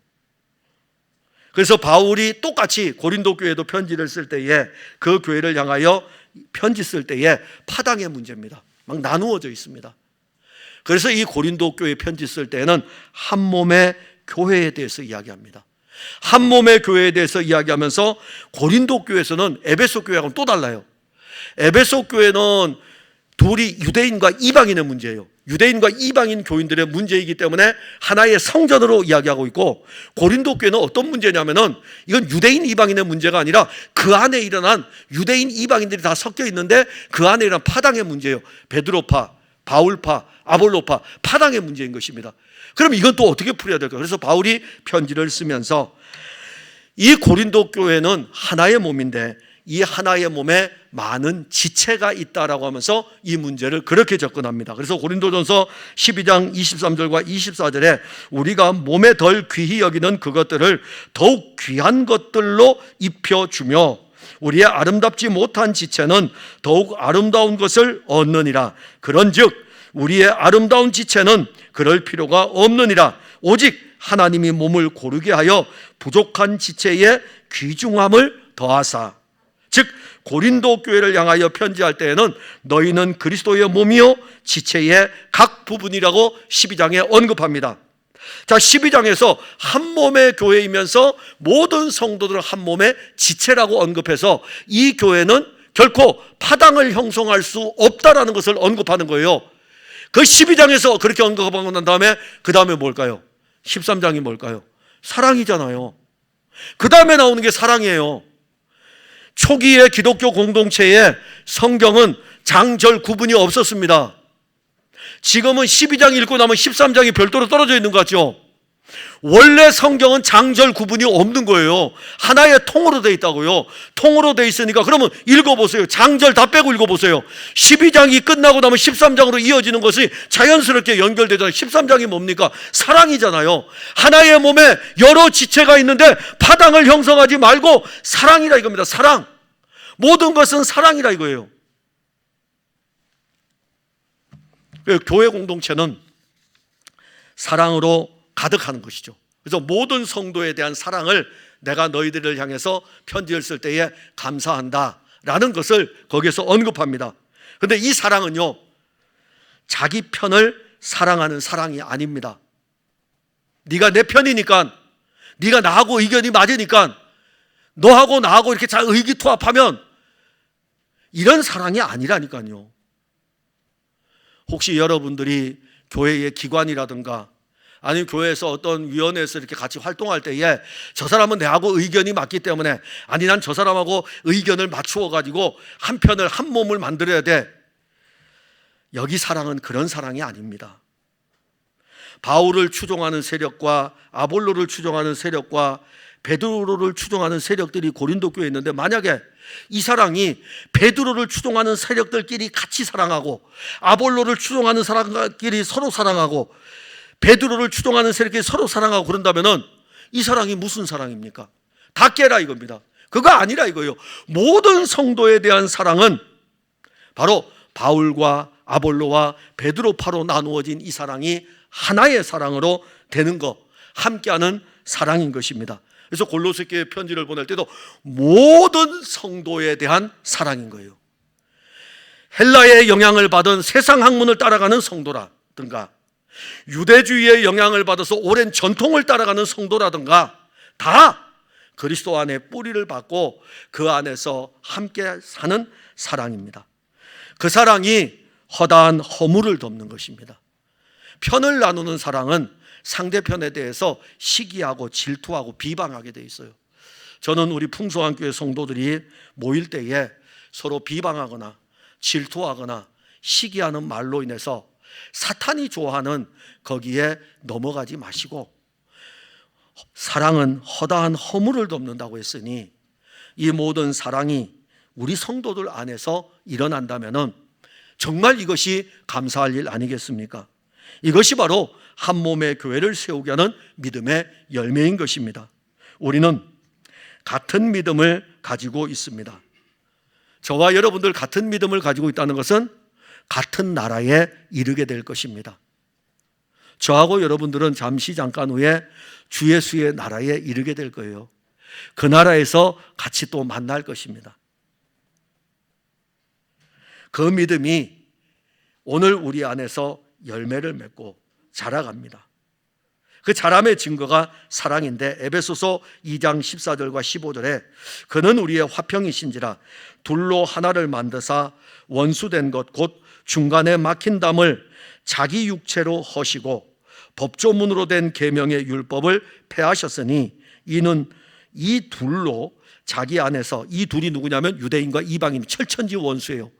그래서 바울이 똑같이 고린도 교회도 편지를 쓸 때에 그 교회를 향하여 편지 쓸 때에 파당의 문제입니다. 막 나누어져 있습니다. 그래서 이 고린도 교회 편지 쓸 때에는 한 몸의 교회에 대해서 이야기합니다. 한 몸의 교회에 대해서 이야기하면서 고린도 교회에서는 에베소 교회하고는 또 달라요. 에베소 교회는 둘이 유대인과 이방인의 문제예요. 유대인과 이방인 교인들의 문제이기 때문에 하나의 성전으로 이야기하고 있고, 고린도 교회는 어떤 문제냐면은 이건 유대인 이방인의 문제가 아니라 그 안에 일어난 유대인 이방인들이 다 섞여 있는데 그 안에 일어난 파당의 문제예요. 베드로파, 바울파, 아볼로파, 파당의 문제인 것입니다. 그럼 이건 또 어떻게 풀어야 될까요? 그래서 바울이 편지를 쓰면서 이 고린도 교회는 하나의 몸인데 이 하나의 몸에 많은 지체가 있다라고 하면서 이 문제를 그렇게 접근합니다. 그래서 고린도전서 12장 23절과 24절에 우리가 몸에 덜 귀히 여기는 그것들을 더욱 귀한 것들로 입혀주며 우리의 아름답지 못한 지체는 더욱 아름다운 것을 얻느니라. 그런즉 우리의 아름다운 지체는 그럴 필요가 없느니라. 오직 하나님이 몸을 고르게 하여 부족한 지체의 귀중함을 더하사, 즉 고린도 교회를 향하여 편지할 때에는 너희는 그리스도의 몸이요 지체의 각 부분이라고 12장에 언급합니다. 자, 12장에서 한 몸의 교회이면서 모든 성도들을 한 몸의 지체라고 언급해서 이 교회는 결코 파당을 형성할 수 없다라는 것을 언급하는 거예요. 그 12장에서 그렇게 언급하고 난 다음에 그 다음에 뭘까요? 13장이 뭘까요? 사랑이잖아요. 그 다음에 나오는 게 사랑이에요. 초기의 기독교 공동체에 성경은 장절 구분이 없었습니다. 지금은 12장 읽고 나면 13장이 별도로 떨어져 있는 것 같죠? 원래 성경은 장절 구분이 없는 거예요. 하나의 통으로 돼 있다고요. 통으로 돼 있으니까 그러면 읽어보세요. 장절 다 빼고 읽어보세요. 12장이 끝나고 나면 13장으로 이어지는 것이 자연스럽게 연결되잖아요. 13장이 뭡니까? 사랑이잖아요. 하나의 몸에 여러 지체가 있는데 파당을 형성하지 말고 사랑이라 이겁니다. 사랑. 모든 것은 사랑이라 이거예요. 교회 공동체는 사랑으로 가득하는 것이죠. 그래서 모든 성도에 대한 사랑을 내가 너희들을 향해서 편지를 쓸 때에 감사한다 라는 것을 거기에서 언급합니다. 그런데 이 사랑은요, 자기 편을 사랑하는 사랑이 아닙니다. 네가 내 편이니까, 네가 나하고 의견이 맞으니까 너하고 나하고 이렇게 잘 의기투합하면, 이런 사랑이 아니라니까요. 혹시 여러분들이 교회의 기관이라든가 아니면 교회에서 어떤 위원회에서 이렇게 같이 활동할 때에 저 사람은 내하고 의견이 맞기 때문에, 아니 난 저 사람하고 의견을 맞추어 가지고 한 편을, 한 몸을 만들어야 돼, 여기 사랑은 그런 사랑이 아닙니다. 바울을 추종하는 세력과 아볼로를 추종하는 세력과 베드로를 추종하는 세력들이 고린도 교회에 있는데, 만약에 이 사랑이 베드로를 추종하는 세력들끼리 같이 사랑하고 아볼로를 추종하는 사람끼리 서로 사랑하고 베드로를 추종하는 세력끼리 서로 사랑하고 그런다면은 이 사랑이 무슨 사랑입니까? 다 깨라 이겁니다. 그거 아니라 이거예요. 모든 성도에 대한 사랑은 바로 바울과 아볼로와 베드로파로 나누어진 이 사랑이 하나의 사랑으로 되는 것, 함께하는 사랑인 것입니다. 그래서 골로새교회 편지를 보낼 때도 모든 성도에 대한 사랑인 거예요. 헬라의 영향을 받은 세상 학문을 따라가는 성도라든가 유대주의의 영향을 받아서 오랜 전통을 따라가는 성도라든가 다 그리스도 안에 뿌리를 받고 그 안에서 함께 사는 사랑입니다. 그 사랑이 허다한 허물을 덮는 것입니다. 편을 나누는 사랑은 상대편에 대해서 시기하고 질투하고 비방하게 돼 있어요. 저는 우리 풍성한교회 성도들이 모일 때에 서로 비방하거나 질투하거나 시기하는 말로 인해서 사탄이 좋아하는 거기에 넘어가지 마시고, 사랑은 허다한 허물을 덮는다고 했으니 이 모든 사랑이 우리 성도들 안에서 일어난다면 정말 이것이 감사할 일 아니겠습니까? 이것이 바로 한 몸의 교회를 세우게 하는 믿음의 열매인 것입니다. 우리는 같은 믿음을 가지고 있습니다. 저와 여러분들 같은 믿음을 가지고 있다는 것은 같은 나라에 이르게 될 것입니다. 저하고 여러분들은 잠깐 후에 주 예수의 나라에 이르게 될 거예요. 그 나라에서 같이 또 만날 것입니다. 그 믿음이 오늘 우리 안에서 열매를 맺고 자라갑니다. 그 자람의 증거가 사랑인데 에베소서 2장 14절과 15절에 그는 우리의 화평이신지라 둘로 하나를 만드사 원수된 것 곧 중간에 막힌 담을 자기 육체로 허시고 법조문으로 된 계명의 율법을 폐하셨으니 이는 이 둘로 자기 안에서, 이 둘이 누구냐면 유대인과 이방인, 철천지 원수예요.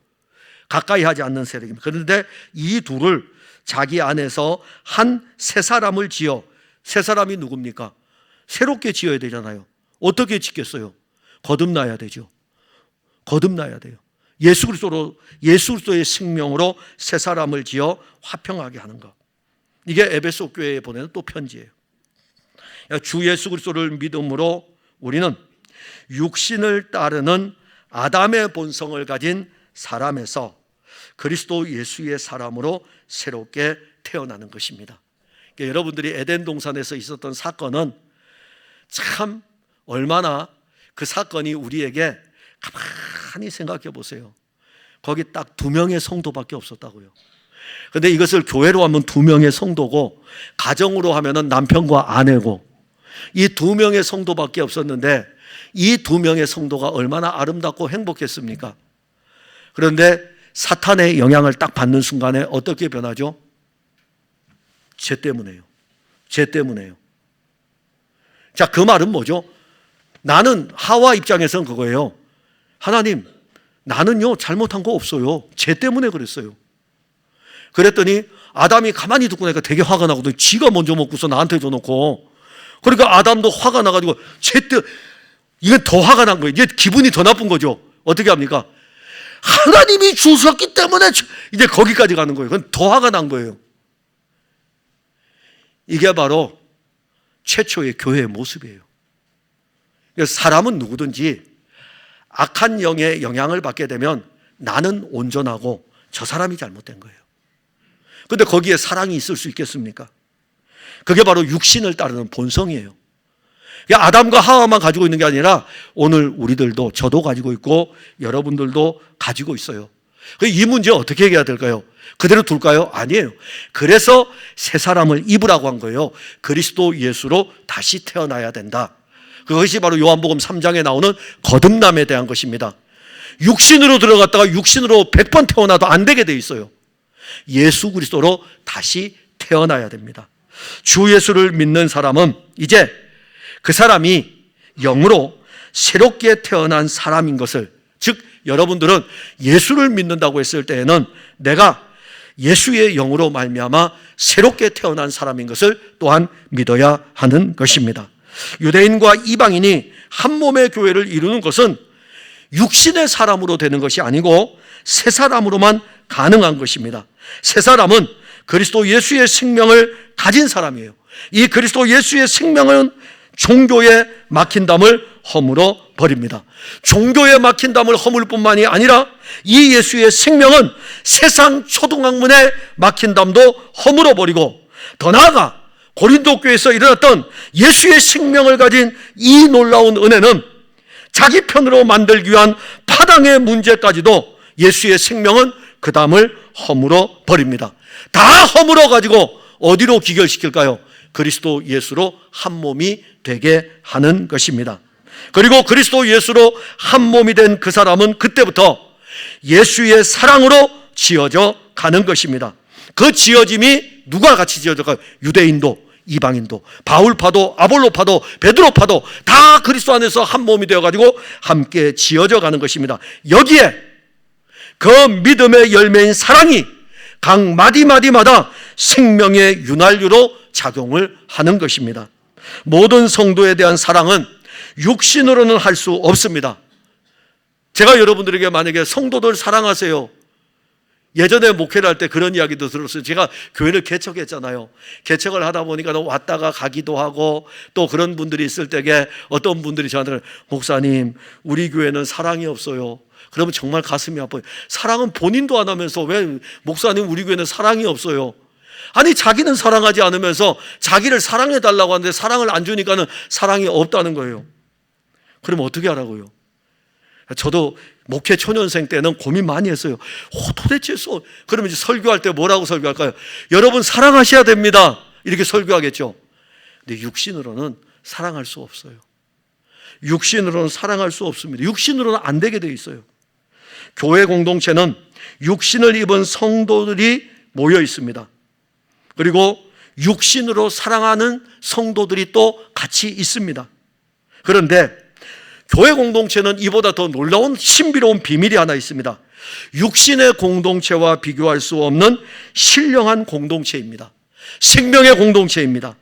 가까이 하지 않는 세력입니다. 그런데 이 둘을 자기 안에서 한 새 사람을 지어, 새 사람이 누굽니까? 새롭게 지어야 되잖아요. 어떻게 짓겠어요? 거듭나야 되죠. 거듭나야 돼요. 예수 그리스도의 생명으로 새 사람을 지어 화평하게 하는 것. 이게 에베소 교회에 보내는 또 편지예요. 주 예수 그리스도를 믿음으로 우리는 육신을 따르는 아담의 본성을 가진 사람에서 그리스도 예수의 사람으로 새롭게 태어나는 것입니다. 그러니까 여러분들이 에덴 동산에서 있었던 사건은 참 얼마나 그 사건이 우리에게 가만히 생각해 보세요. 거기 딱 2명의 성도밖에 없었다고요. 그런데 이것을 교회로 하면 2명의 성도고 가정으로 하면 남편과 아내고 이 2명의 성도밖에 없었는데 이 2명의 성도가 얼마나 아름답고 행복했습니까? 그런데 사탄의 영향을 딱 받는 순간에 어떻게 변하죠? 죄 때문에요. 죄 때문에요. 자, 그 말은 뭐죠? 나는 하와 입장에서는 그거예요. 하나님, 나는요 잘못한 거 없어요. 죄 때문에 그랬어요. 그랬더니 아담이 가만히 듣고 나니까 되게 화가 나거든요. 지가 먼저 먹고서 나한테 줘놓고. 그러니까 아담도 화가 나가지고 이건 더 화가 난 거예요. 이제 기분이 더 나쁜 거죠. 어떻게 합니까? 하나님이 주셨기 때문에 이제 거기까지 가는 거예요. 그건 더 화가 난 거예요. 이게 바로 최초의 교회의 모습이에요. 그래서 사람은 누구든지 악한 영의 영향을 받게 되면 나는 온전하고 저 사람이 잘못된 거예요. 그런데 거기에 사랑이 있을 수 있겠습니까? 그게 바로 육신을 따르는 본성이에요. 아담과 하와만 가지고 있는 게 아니라 오늘 우리들도, 저도 가지고 있고 여러분들도 가지고 있어요. 이 문제 어떻게 해결해야 될까요? 그대로 둘까요? 아니에요. 그래서 새 사람을 입으라고 한 거예요. 그리스도 예수로 다시 태어나야 된다. 그것이 바로 요한복음 3장에 나오는 거듭남에 대한 것입니다. 육신으로 들어갔다가 육신으로 100번 태어나도 안 되게 돼 있어요. 예수 그리스도로 다시 태어나야 됩니다. 주 예수를 믿는 사람은 이제 그 사람이 영으로 새롭게 태어난 사람인 것을, 즉 여러분들은 예수를 믿는다고 했을 때에는 내가 예수의 영으로 말미암아 새롭게 태어난 사람인 것을 또한 믿어야 하는 것입니다. 유대인과 이방인이 한 몸의 교회를 이루는 것은 육신의 사람으로 되는 것이 아니고 새 사람으로만 가능한 것입니다. 새 사람은 그리스도 예수의 생명을 가진 사람이에요. 이 그리스도 예수의 생명은 종교에 막힌 담을 허물어 버립니다. 종교에 막힌 담을 허물 뿐만이 아니라 이 예수의 생명은 세상 초등학문에 막힌 담도 허물어 버리고, 더 나아가 고린도 교회에서 일어났던 예수의 생명을 가진 이 놀라운 은혜는 자기 편으로 만들기 위한 파당의 문제까지도 예수의 생명은 그 담을 허물어 버립니다. 다 허물어 가지고 어디로 귀결시킬까요? 그리스도 예수로 한 몸이 되게 하는 것입니다. 그리고 그리스도 예수로 한 몸이 된 그 사람은 그때부터 예수의 사랑으로 지어져 가는 것입니다. 그 지어짐이 누가 같이 지어져가요? 유대인도 이방인도, 바울파도 아볼로파도 베드로파도 다 그리스도 안에서 한 몸이 되어가지고 함께 지어져 가는 것입니다. 여기에 그 믿음의 열매인 사랑이 각 마디마디마다 생명의 윤활유로 작용을 하는 것입니다. 모든 성도에 대한 사랑은 육신으로는 할 수 없습니다. 제가 여러분들에게 만약에 성도들 사랑하세요, 예전에 목회를 할 때 그런 이야기도 들었어요. 제가 교회를 개척했잖아요. 개척을 하다 보니까 왔다가 가기도 하고 또 그런 분들이 있을 때에 어떤 분들이 저한테 목사님, 우리 교회는 사랑이 없어요. 그러면 정말 가슴이 아파요. 사랑은 본인도 안 하면서 왜 목사님 우리 교회는 사랑이 없어요? 아니, 자기는 사랑하지 않으면서 자기를 사랑해달라고 하는데 사랑을 안 주니까는 사랑이 없다는 거예요. 그럼 어떻게 하라고요? 저도 목회 초년생 때는 고민 많이 했어요. 도대체 그러면 이제 설교할 때 뭐라고 설교할까요? 여러분 사랑하셔야 됩니다, 이렇게 설교하겠죠. 근데 육신으로는 사랑할 수 없어요. 육신으로는 사랑할 수 없습니다. 육신으로는 안 되게 되어 있어요. 교회 공동체는 육신을 입은 성도들이 모여 있습니다. 그리고 육신으로 사랑하는 성도들이 또 같이 있습니다. 그런데 교회 공동체는 이보다 더 놀라운 신비로운 비밀이 하나 있습니다. 육신의 공동체와 비교할 수 없는 신령한 공동체입니다. 생명의 공동체입니다.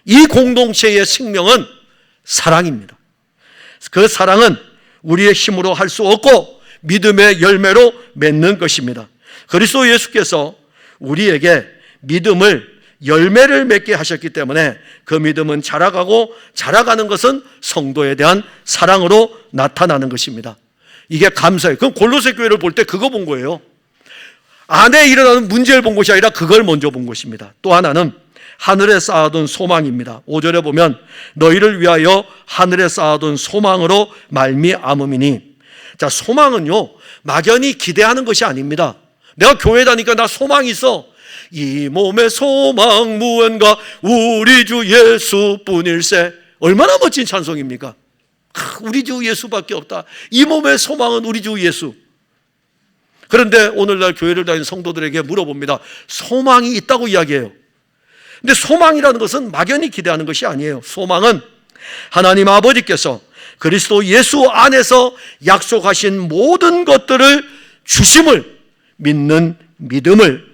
이 공동체의 생명은 사랑입니다. 그 사랑은 우리의 힘으로 할 수 없고 믿음의 열매로 맺는 것입니다. 그리스도 예수께서 우리에게 믿음을 열매를 맺게 하셨기 때문에 그 믿음은 자라가고 자라가는 것은 성도에 대한 사랑으로 나타나는 것입니다. 이게 감사해요. 그럼 골로새 교회를 볼 때 그거 본 거예요. 안에 일어나는 문제를 본 것이 아니라 그걸 먼저 본 것입니다. 또 하나는 하늘에 쌓아둔 소망입니다. 5절에 보면 너희를 위하여 하늘에 쌓아둔 소망으로 말미암음이니. 자, 소망은요 막연히 기대하는 것이 아닙니다. 내가 교회 다니까 나 소망이 있어. 이 몸의 소망 무언가 우리 주 예수뿐일세. 얼마나 멋진 찬송입니까? 우리 주 예수밖에 없다. 이 몸의 소망은 우리 주 예수. 그런데 오늘날 교회를 다니는 성도들에게 물어봅니다. 소망이 있다고 이야기해요. 근데 소망이라는 것은 막연히 기대하는 것이 아니에요. 소망은 하나님 아버지께서 그리스도 예수 안에서 약속하신 모든 것들을 주심을 믿는 믿음을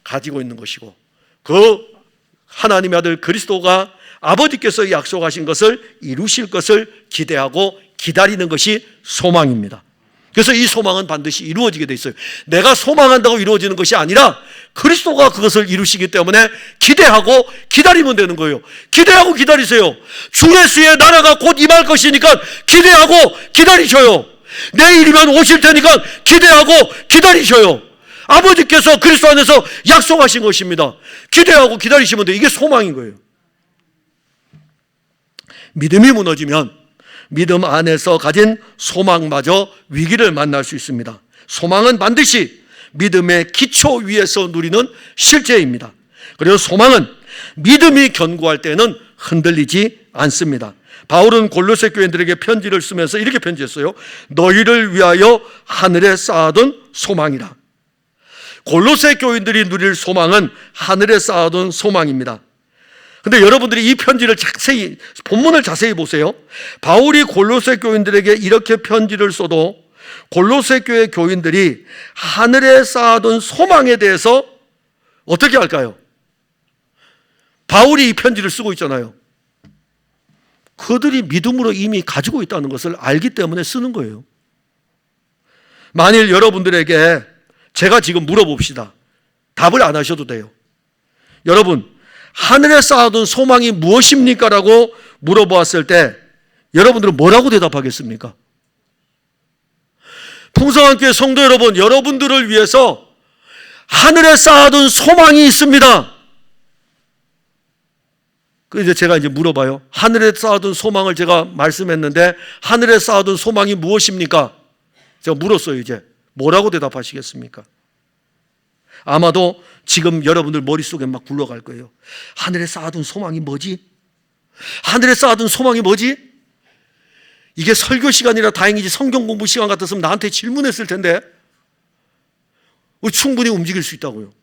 가지고 있는 것이고, 그 하나님의 아들 그리스도가 아버지께서 약속하신 것을 이루실 것을 기대하고 기다리는 것이 소망입니다. 그래서 이 소망은 반드시 이루어지게 돼 있어요. 내가 소망한다고 이루어지는 것이 아니라 그리스도가 그것을 이루시기 때문에 기대하고 기다리면 되는 거예요. 기대하고 기다리세요. 주 예수의 나라가 곧 임할 것이니까 기대하고 기다리셔요. 내일이면 오실 테니까 기대하고 기다리셔요. 아버지께서 그리스도 안에서 약속하신 것입니다. 기대하고 기다리시면 돼요. 이게 소망인 거예요. 믿음이 무너지면 믿음 안에서 가진 소망마저 위기를 만날 수 있습니다. 소망은 반드시 믿음의 기초 위에서 누리는 실제입니다. 그리고 소망은 믿음이 견고할 때는 흔들리지 않습니다. 바울은 골로새 교인들에게 편지를 쓰면서 이렇게 편지했어요. 너희를 위하여 하늘에 쌓아둔 소망이라. 골로새 교인들이 누릴 소망은 하늘에 쌓아둔 소망입니다. 근데 여러분들이 이 편지를 자세히, 본문을 자세히 보세요. 바울이 골로새 교인들에게 이렇게 편지를 써도 골로새 교회 교인들이 하늘에 쌓아둔 소망에 대해서 어떻게 할까요? 바울이 이 편지를 쓰고 있잖아요. 그들이 믿음으로 이미 가지고 있다는 것을 알기 때문에 쓰는 거예요. 만일 여러분들에게 제가 지금 물어봅시다. 답을 안 하셔도 돼요. 여러분, 하늘에 쌓아둔 소망이 무엇입니까? 라고 물어보았을 때 여러분들은 뭐라고 대답하겠습니까? 풍성한 교회 성도 여러분, 여러분들을 위해서 하늘에 쌓아둔 소망이 있습니다. 그래서 제가 이제 물어봐요. 하늘에 쌓아둔 소망을 제가 말씀했는데 하늘에 쌓아둔 소망이 무엇입니까? 제가 물었어요. 이제 뭐라고 대답하시겠습니까? 아마도 지금 여러분들 머릿속에 막 굴러갈 거예요. 하늘에 쌓아둔 소망이 뭐지? 하늘에 쌓아둔 소망이 뭐지? 이게 설교 시간이라 다행이지 성경 공부 시간 같았으면 나한테 질문했을 텐데 충분히 움직일 수 있다고요.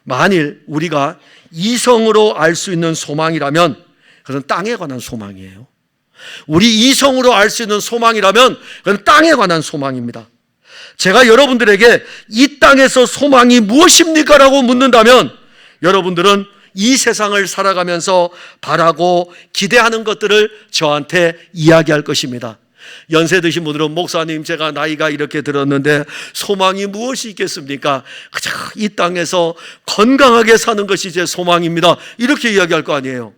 만일 우리가 이성으로 알 수 있는 소망이라면 그건 땅에 관한 소망이에요. 우리 이성으로 알 수 있는 소망이라면 그건 땅에 관한 소망입니다. 제가 여러분들에게 이 땅에서 소망이 무엇입니까? 라고 묻는다면 여러분들은 이 세상을 살아가면서 바라고 기대하는 것들을 저한테 이야기할 것입니다. 연세 드신 분들은 목사님 제가 나이가 이렇게 들었는데 소망이 무엇이 있겠습니까? 그저 이 땅에서 건강하게 사는 것이 제 소망입니다. 이렇게 이야기할 거 아니에요.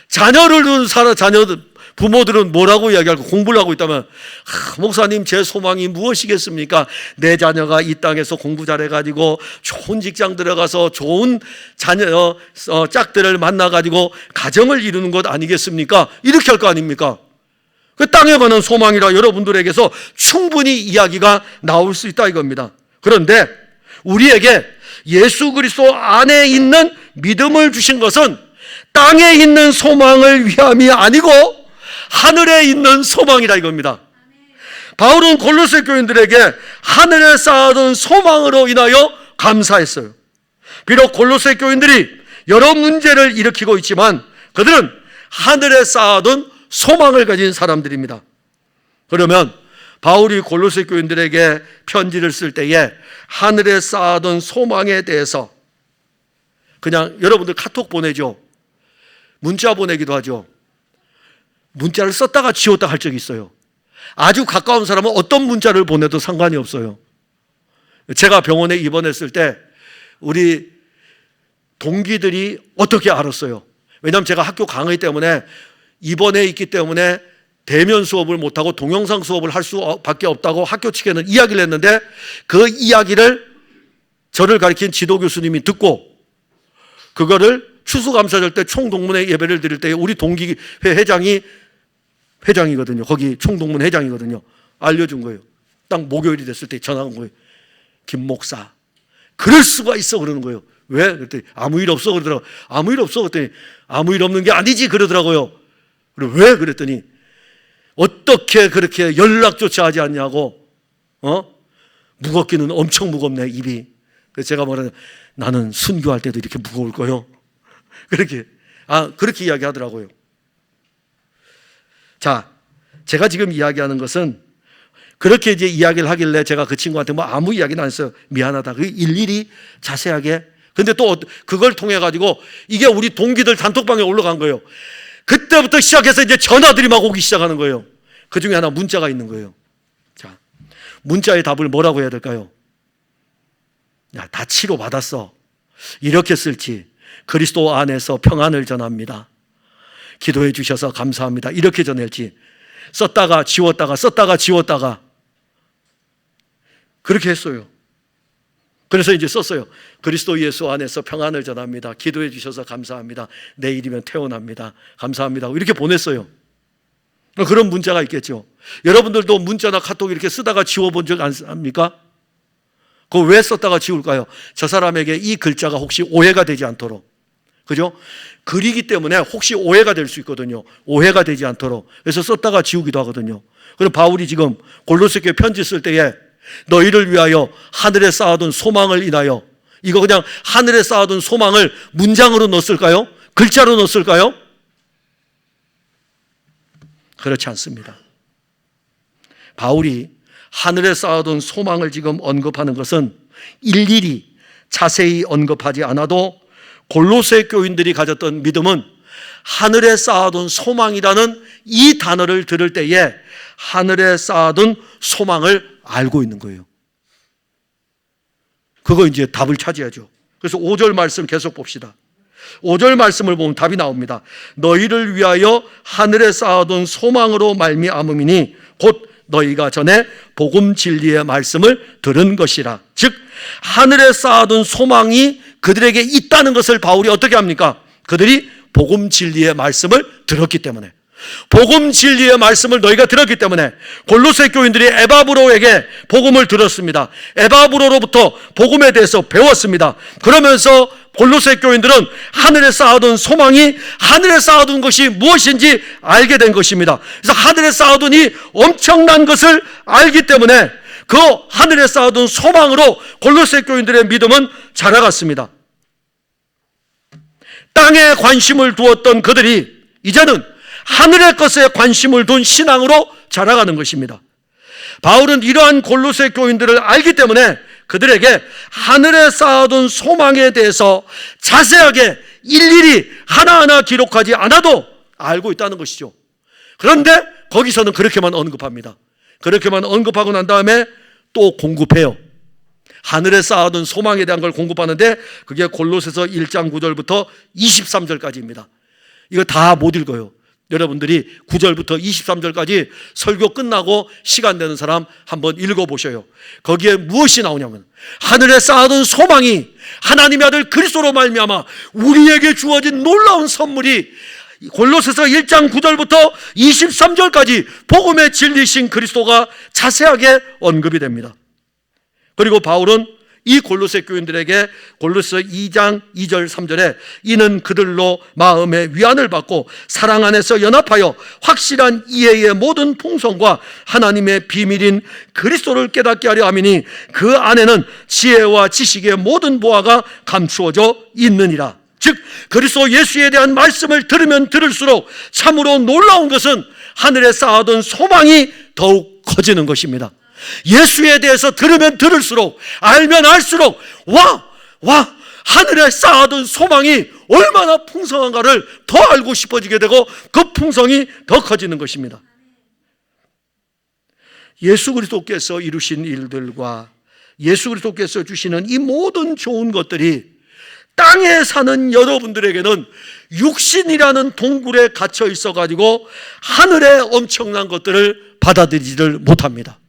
자녀를 둔 자녀들 부모들은 뭐라고 이야기할까? 공부를 하고 있다면 목사님 제 소망이 무엇이겠습니까? 내 자녀가 이 땅에서 공부 잘해가지고 좋은 직장 들어가서 좋은 자녀 짝들을 만나가지고 가정을 이루는 것 아니겠습니까? 이렇게 할 거 아닙니까? 그 땅에 관한 소망이라 여러분들에게서 충분히 이야기가 나올 수 있다 이겁니다. 그런데 우리에게 예수 그리스도 안에 있는 믿음을 주신 것은 땅에 있는 소망을 위함이 아니고 하늘에 있는 소망이라 이겁니다. 바울은 골로새 교인들에게 하늘에 쌓아둔 소망으로 인하여 감사했어요. 비록 골로새 교인들이 여러 문제를 일으키고 있지만 그들은 하늘에 쌓아둔 소망을 가진 사람들입니다. 그러면 바울이 골로새 교인들에게 편지를 쓸 때에 하늘에 쌓아둔 소망에 대해서 그냥 여러분들 카톡 보내죠. 문자 보내기도 하죠. 문자를 썼다가 지웠다 할 적이 있어요. 아주 가까운 사람은 어떤 문자를 보내도 상관이 없어요. 제가 병원에 입원했을 때 우리 동기들이 어떻게 알았어요? 왜냐하면 제가 학교 강의 때문에 입원해 있기 때문에 대면 수업을 못하고 동영상 수업을 할 수밖에 없다고 학교 측에는 이야기를 했는데 그 이야기를 저를 가리킨 지도 교수님이 듣고 그거를 추수감사절 때 총동문회 예배를 드릴 때 우리 동기회 회장이 회장이거든요. 거기 총동문 회장이거든요. 알려준 거예요. 딱 목요일이 됐을 때 전화 온 거예요. 김 목사, 그럴 수가 있어 그러는 거예요. 왜? 그랬더니 아무 일 없어 그러더라고요. 아무 일 없어 그랬더니 아무 일 없는 게 아니지 그러더라고요. 그래 왜? 그랬더니 어떻게 그렇게 연락조차 하지 않냐고. 무겁기는 엄청 무겁네 입이. 그래서 제가 말하는 나는 순교할 때도 이렇게 무거울 거요. 그렇게 이야기하더라고요. 자, 제가 지금 이야기하는 것은 그렇게 이제 이야기를 하길래 제가 그 친구한테 뭐 아무 이야기는 안 했어요. 미안하다. 그 일일이 자세하게. 근데 또 그걸 통해 가지고 이게 우리 동기들 단톡방에 올라간 거예요. 그때부터 시작해서 이제 전화들이 막 오기 시작하는 거예요. 그 중에 하나 문자가 있는 거예요. 자, 문자의 답을 뭐라고 해야 될까요? 야, 다 치료받았어. 이렇게 쓸지 그리스도 안에서 평안을 전합니다. 기도해 주셔서 감사합니다. 이렇게 전할지 썼다가 지웠다가 썼다가 지웠다가 그렇게 했어요. 그래서 이제 썼어요. 그리스도 예수 안에서 평안을 전합니다. 기도해 주셔서 감사합니다. 내일이면 퇴원합니다. 감사합니다. 이렇게 보냈어요. 그런 문자가 있겠죠. 여러분들도 문자나 카톡 이렇게 쓰다가 지워본 적 않습니까? 그거 왜 썼다가 지울까요? 저 사람에게 이 글자가 혹시 오해가 되지 않도록. 그죠? 글이기 때문에 혹시 오해가 될 수 있거든요. 오해가 되지 않도록. 그래서 썼다가 지우기도 하거든요. 그럼 바울이 지금 골로새 교회 편지 쓸 때에 너희를 위하여 하늘에 쌓아둔 소망을 인하여, 이거 그냥 하늘에 쌓아둔 소망을 문장으로 넣었을까요? 글자로 넣었을까요? 그렇지 않습니다. 바울이 하늘에 쌓아둔 소망을 지금 언급하는 것은 일일이 자세히 언급하지 않아도 골로새 교인들이 가졌던 믿음은 하늘에 쌓아둔 소망이라는 이 단어를 들을 때에 하늘에 쌓아둔 소망을 알고 있는 거예요. 그거 이제 답을 찾아야죠. 그래서 5절 말씀 계속 봅시다. 5절 말씀을 보면 답이 나옵니다. 너희를 위하여 하늘에 쌓아둔 소망으로 말미암음이니 곧 너희가 전에 복음 진리의 말씀을 들은 것이라. 즉 하늘에 쌓아둔 소망이 그들에게 있다는 것을 바울이 어떻게 합니까? 그들이 복음 진리의 말씀을 들었기 때문에, 복음 진리의 말씀을 너희가 들었기 때문에 골로새 교인들이 에바브로에게 복음을 들었습니다. 에바브로로부터 복음에 대해서 배웠습니다. 그러면서 골로새 교인들은 하늘에 쌓아둔 소망이 하늘에 쌓아둔 것이 무엇인지 알게 된 것입니다. 그래서 하늘에 쌓아둔 이 엄청난 것을 알기 때문에 그 하늘에 쌓아둔 소망으로 골로새 교인들의 믿음은 자라갔습니다. 땅에 관심을 두었던 그들이 이제는 하늘의 것에 관심을 둔 신앙으로 자라가는 것입니다. 바울은 이러한 골로새 교인들을 알기 때문에 그들에게 하늘에 쌓아둔 소망에 대해서 자세하게 일일이 하나하나 기록하지 않아도 알고 있다는 것이죠. 그런데 거기서는 그렇게만 언급합니다. 그렇게만 언급하고 난 다음에 또 공급해요. 하늘에 쌓아둔 소망에 대한 걸 공급하는데 그게 골로새서 1장 9절부터 23절까지입니다. 이거 다 못 읽어요. 여러분들이 9절부터 23절까지 설교 끝나고 시간 되는 사람 한번 읽어보셔요. 거기에 무엇이 나오냐면 하늘에 쌓아둔 소망이 하나님의 아들 그리스도로 말미암아 우리에게 주어진 놀라운 선물이 골로새서 1장 9절부터 23절까지 복음의 진리신 그리스도가 자세하게 언급이 됩니다. 그리고 바울은 이 골로새 교인들에게 골로새 2장 2절 3절에 이는 그들로 마음의 위안을 받고 사랑 안에서 연합하여 확실한 이해의 모든 풍성과 하나님의 비밀인 그리스도를 깨닫게 하려 함이니 그 안에는 지혜와 지식의 모든 보화가 감추어져 있느니라. 즉 그리스도 예수에 대한 말씀을 들으면 들을수록 참으로 놀라운 것은 하늘에 쌓아둔 소망이 더욱 커지는 것입니다. 예수에 대해서 들으면 들을수록, 알면 알수록 하늘에 쌓아둔 소망이 얼마나 풍성한가를 더 알고 싶어지게 되고 그 풍성이 더 커지는 것입니다. 예수 그리스도께서 이루신 일들과 예수 그리스도께서 주시는 이 모든 좋은 것들이 땅에 사는 여러분들에게는 육신이라는 동굴에 갇혀 있어가지고 하늘의 엄청난 것들을 받아들이지를 못합니다.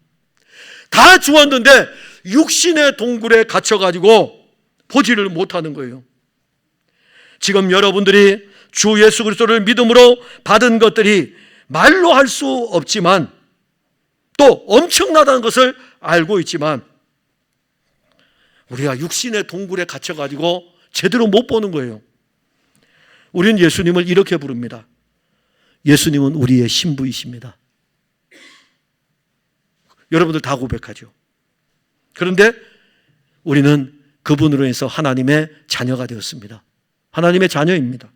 다 주었는데 육신의 동굴에 갇혀가지고 보지를 못하는 거예요. 지금 여러분들이 주 예수 그리스도를 믿음으로 받은 것들이 말로 할 수 없지만 또 엄청나다는 것을 알고 있지만 우리가 육신의 동굴에 갇혀가지고 제대로 못 보는 거예요. 우리는 예수님을 이렇게 부릅니다. 예수님은 우리의 신부이십니다. 여러분들 다 고백하죠. 그런데 우리는 그분으로 인해서 하나님의 자녀가 되었습니다. 하나님의 자녀입니다.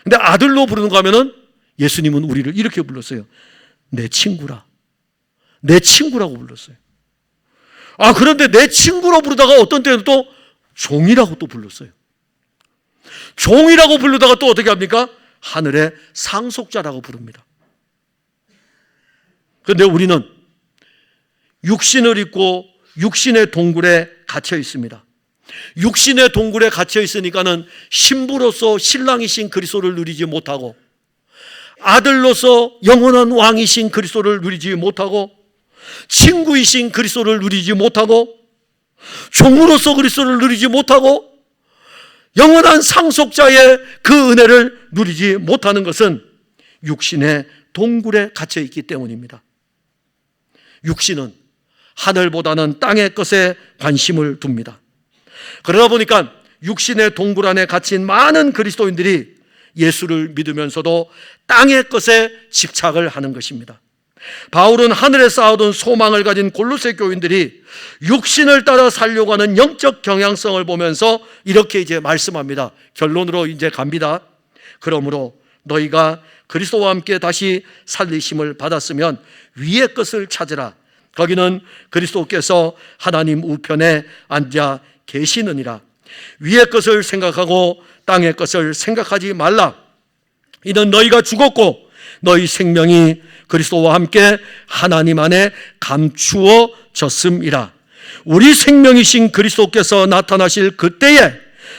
근데 아들로 부르는가 하면은 예수님은 우리를 이렇게 불렀어요. 내 친구라. 내 친구라고 불렀어요. 그런데 내 친구로 부르다가 어떤 때는 또 종이라고 또 불렀어요. 종이라고 부르다가 또 어떻게 합니까? 하늘의 상속자라고 부릅니다. 그런데 우리는 육신을 입고 육신의 동굴에 갇혀 있습니다. 육신의 동굴에 갇혀 있으니까는 신부로서 신랑이신 그리스도를 누리지 못하고 아들로서 영원한 왕이신 그리스도를 누리지 못하고 친구이신 그리스도를 누리지 못하고 종으로서 그리스도를 누리지 못하고 영원한 상속자의 그 은혜를 누리지 못하는 것은 육신의 동굴에 갇혀 있기 때문입니다. 육신은 하늘보다는 땅의 것에 관심을 둡니다. 그러다 보니까 육신의 동굴 안에 갇힌 많은 그리스도인들이 예수를 믿으면서도 땅의 것에 집착을 하는 것입니다. 바울은 하늘에 쌓아둔 소망을 가진 골로새 교인들이 육신을 따라 살려고 하는 영적 경향성을 보면서 이렇게 이제 말씀합니다. 결론으로 이제 갑니다. 그러므로 너희가 그리스도와 함께 다시 살리심을 받았으면 위의 것을 찾으라. 거기는 그리스도께서 하나님 우편에 앉아 계시느니라. 위의 것을 생각하고 땅의 것을 생각하지 말라. 이는 너희가 죽었고 너희 생명이 그리스도와 함께 하나님 안에 감추어졌음이라. 우리 생명이신 그리스도께서 나타나실 그때에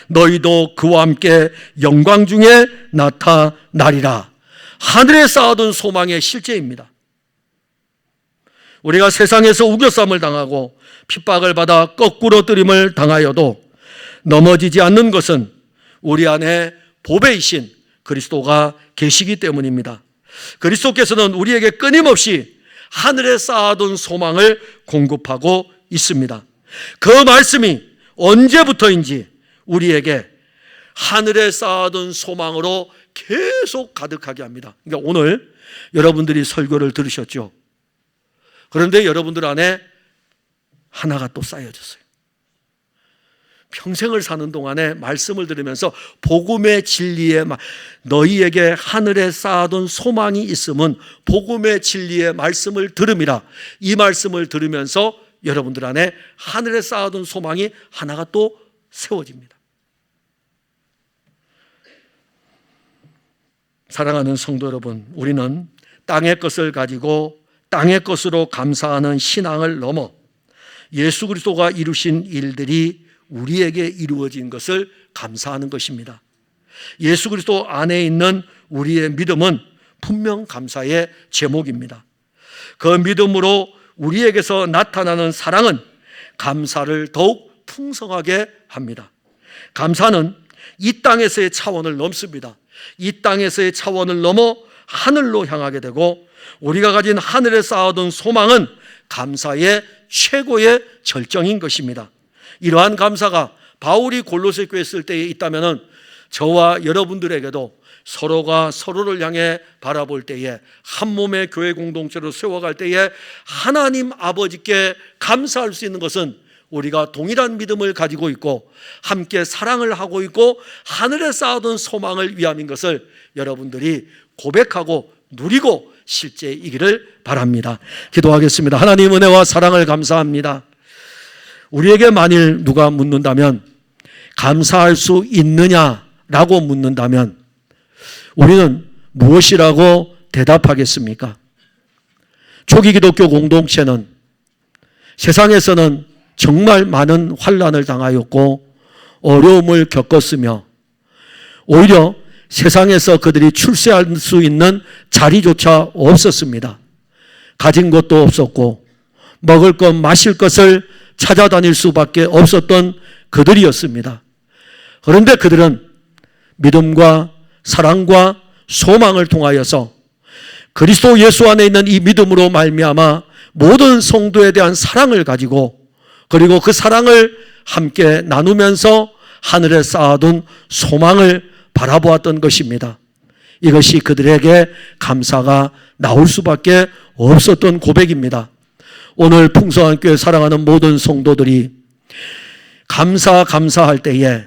너희도 그와 함께 영광 중에 나타나리라. 하늘에 쌓아둔 소망의 실제입니다. 우리가 세상에서 우겨쌈을 당하고 핍박을 받아 거꾸로 뜨림을 당하여도 넘어지지 않는 것은 우리 안에 보배이신 그리스도가 계시기 때문입니다. 그리스도께서는 우리에게 끊임없이 하늘에 쌓아둔 소망을 공급하고 있습니다. 그 말씀이 언제부터인지 우리에게 하늘에 쌓아둔 소망으로 계속 가득하게 합니다. 그러니까 오늘 여러분들이 설교를 들으셨죠. 그런데 여러분들 안에 하나가 또 쌓여졌어요. 평생을 사는 동안에 말씀을 들으면서 복음의 진리에 너희에게 하늘에 쌓아둔 소망이 있음은 복음의 진리의 말씀을 들음이라. 이 말씀을 들으면서 여러분들 안에 하늘에 쌓아둔 소망이 하나가 또 세워집니다. 사랑하는 성도 여러분, 우리는 땅의 것을 가지고 땅의 것으로 감사하는 신앙을 넘어 예수 그리스도가 이루신 일들이 우리에게 이루어진 것을 감사하는 것입니다. 예수 그리스도 안에 있는 우리의 믿음은 분명 감사의 제목입니다. 그 믿음으로 우리에게서 나타나는 사랑은 감사를 더욱 풍성하게 합니다. 감사는 이 땅에서의 차원을 넘습니다. 이 땅에서의 차원을 넘어 하늘로 향하게 되고 우리가 가진 하늘에 쌓아둔 소망은 감사의 최고의 절정인 것입니다. 이러한 감사가 바울이 골로새 교회에 있을 때에 있다면 저와 여러분들에게도 서로가 서로를 향해 바라볼 때에 한 몸의 교회 공동체로 세워갈 때에 하나님 아버지께 감사할 수 있는 것은 우리가 동일한 믿음을 가지고 있고 함께 사랑을 하고 있고 하늘에 쌓아둔 소망을 위함인 것을 여러분들이 고백하고 누리고 실제이기를 바랍니다. 기도하겠습니다. 하나님 은혜와 사랑을 감사합니다. 우리에게 만일 누가 묻는다면 감사할 수 있느냐라고 묻는다면 우리는 무엇이라고 대답하겠습니까? 초기 기독교 공동체는 세상에서는 정말 많은 환난을 당하였고 어려움을 겪었으며 오히려 세상에서 그들이 출세할 수 있는 자리조차 없었습니다. 가진 것도 없었고 먹을 것 마실 것을 찾아다닐 수밖에 없었던 그들이었습니다. 그런데 그들은 믿음과 사랑과 소망을 통하여서 그리스도 예수 안에 있는 이 믿음으로 말미암아 모든 성도에 대한 사랑을 가지고 그리고 그 사랑을 함께 나누면서 하늘에 쌓아둔 소망을 바라보았던 것입니다. 이것이 그들에게 감사가 나올 수밖에 없었던 고백입니다. 오늘 풍성한 교회 사랑하는 모든 성도들이 감사할 때에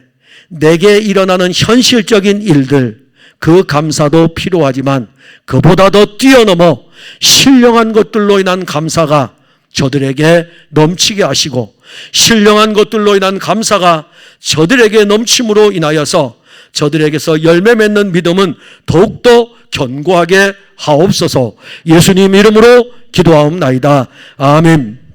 내게 일어나는 현실적인 일들, 그 감사도 필요하지만 그보다 더 뛰어넘어 신령한 것들로 인한 감사가 저들에게 넘치게 하시고 신령한 것들로 인한 감사가 저들에게 넘침으로 인하여서 저들에게서 열매 맺는 믿음은 더욱더 견고하게 하옵소서. 예수님 이름으로 기도하옵나이다. 아멘.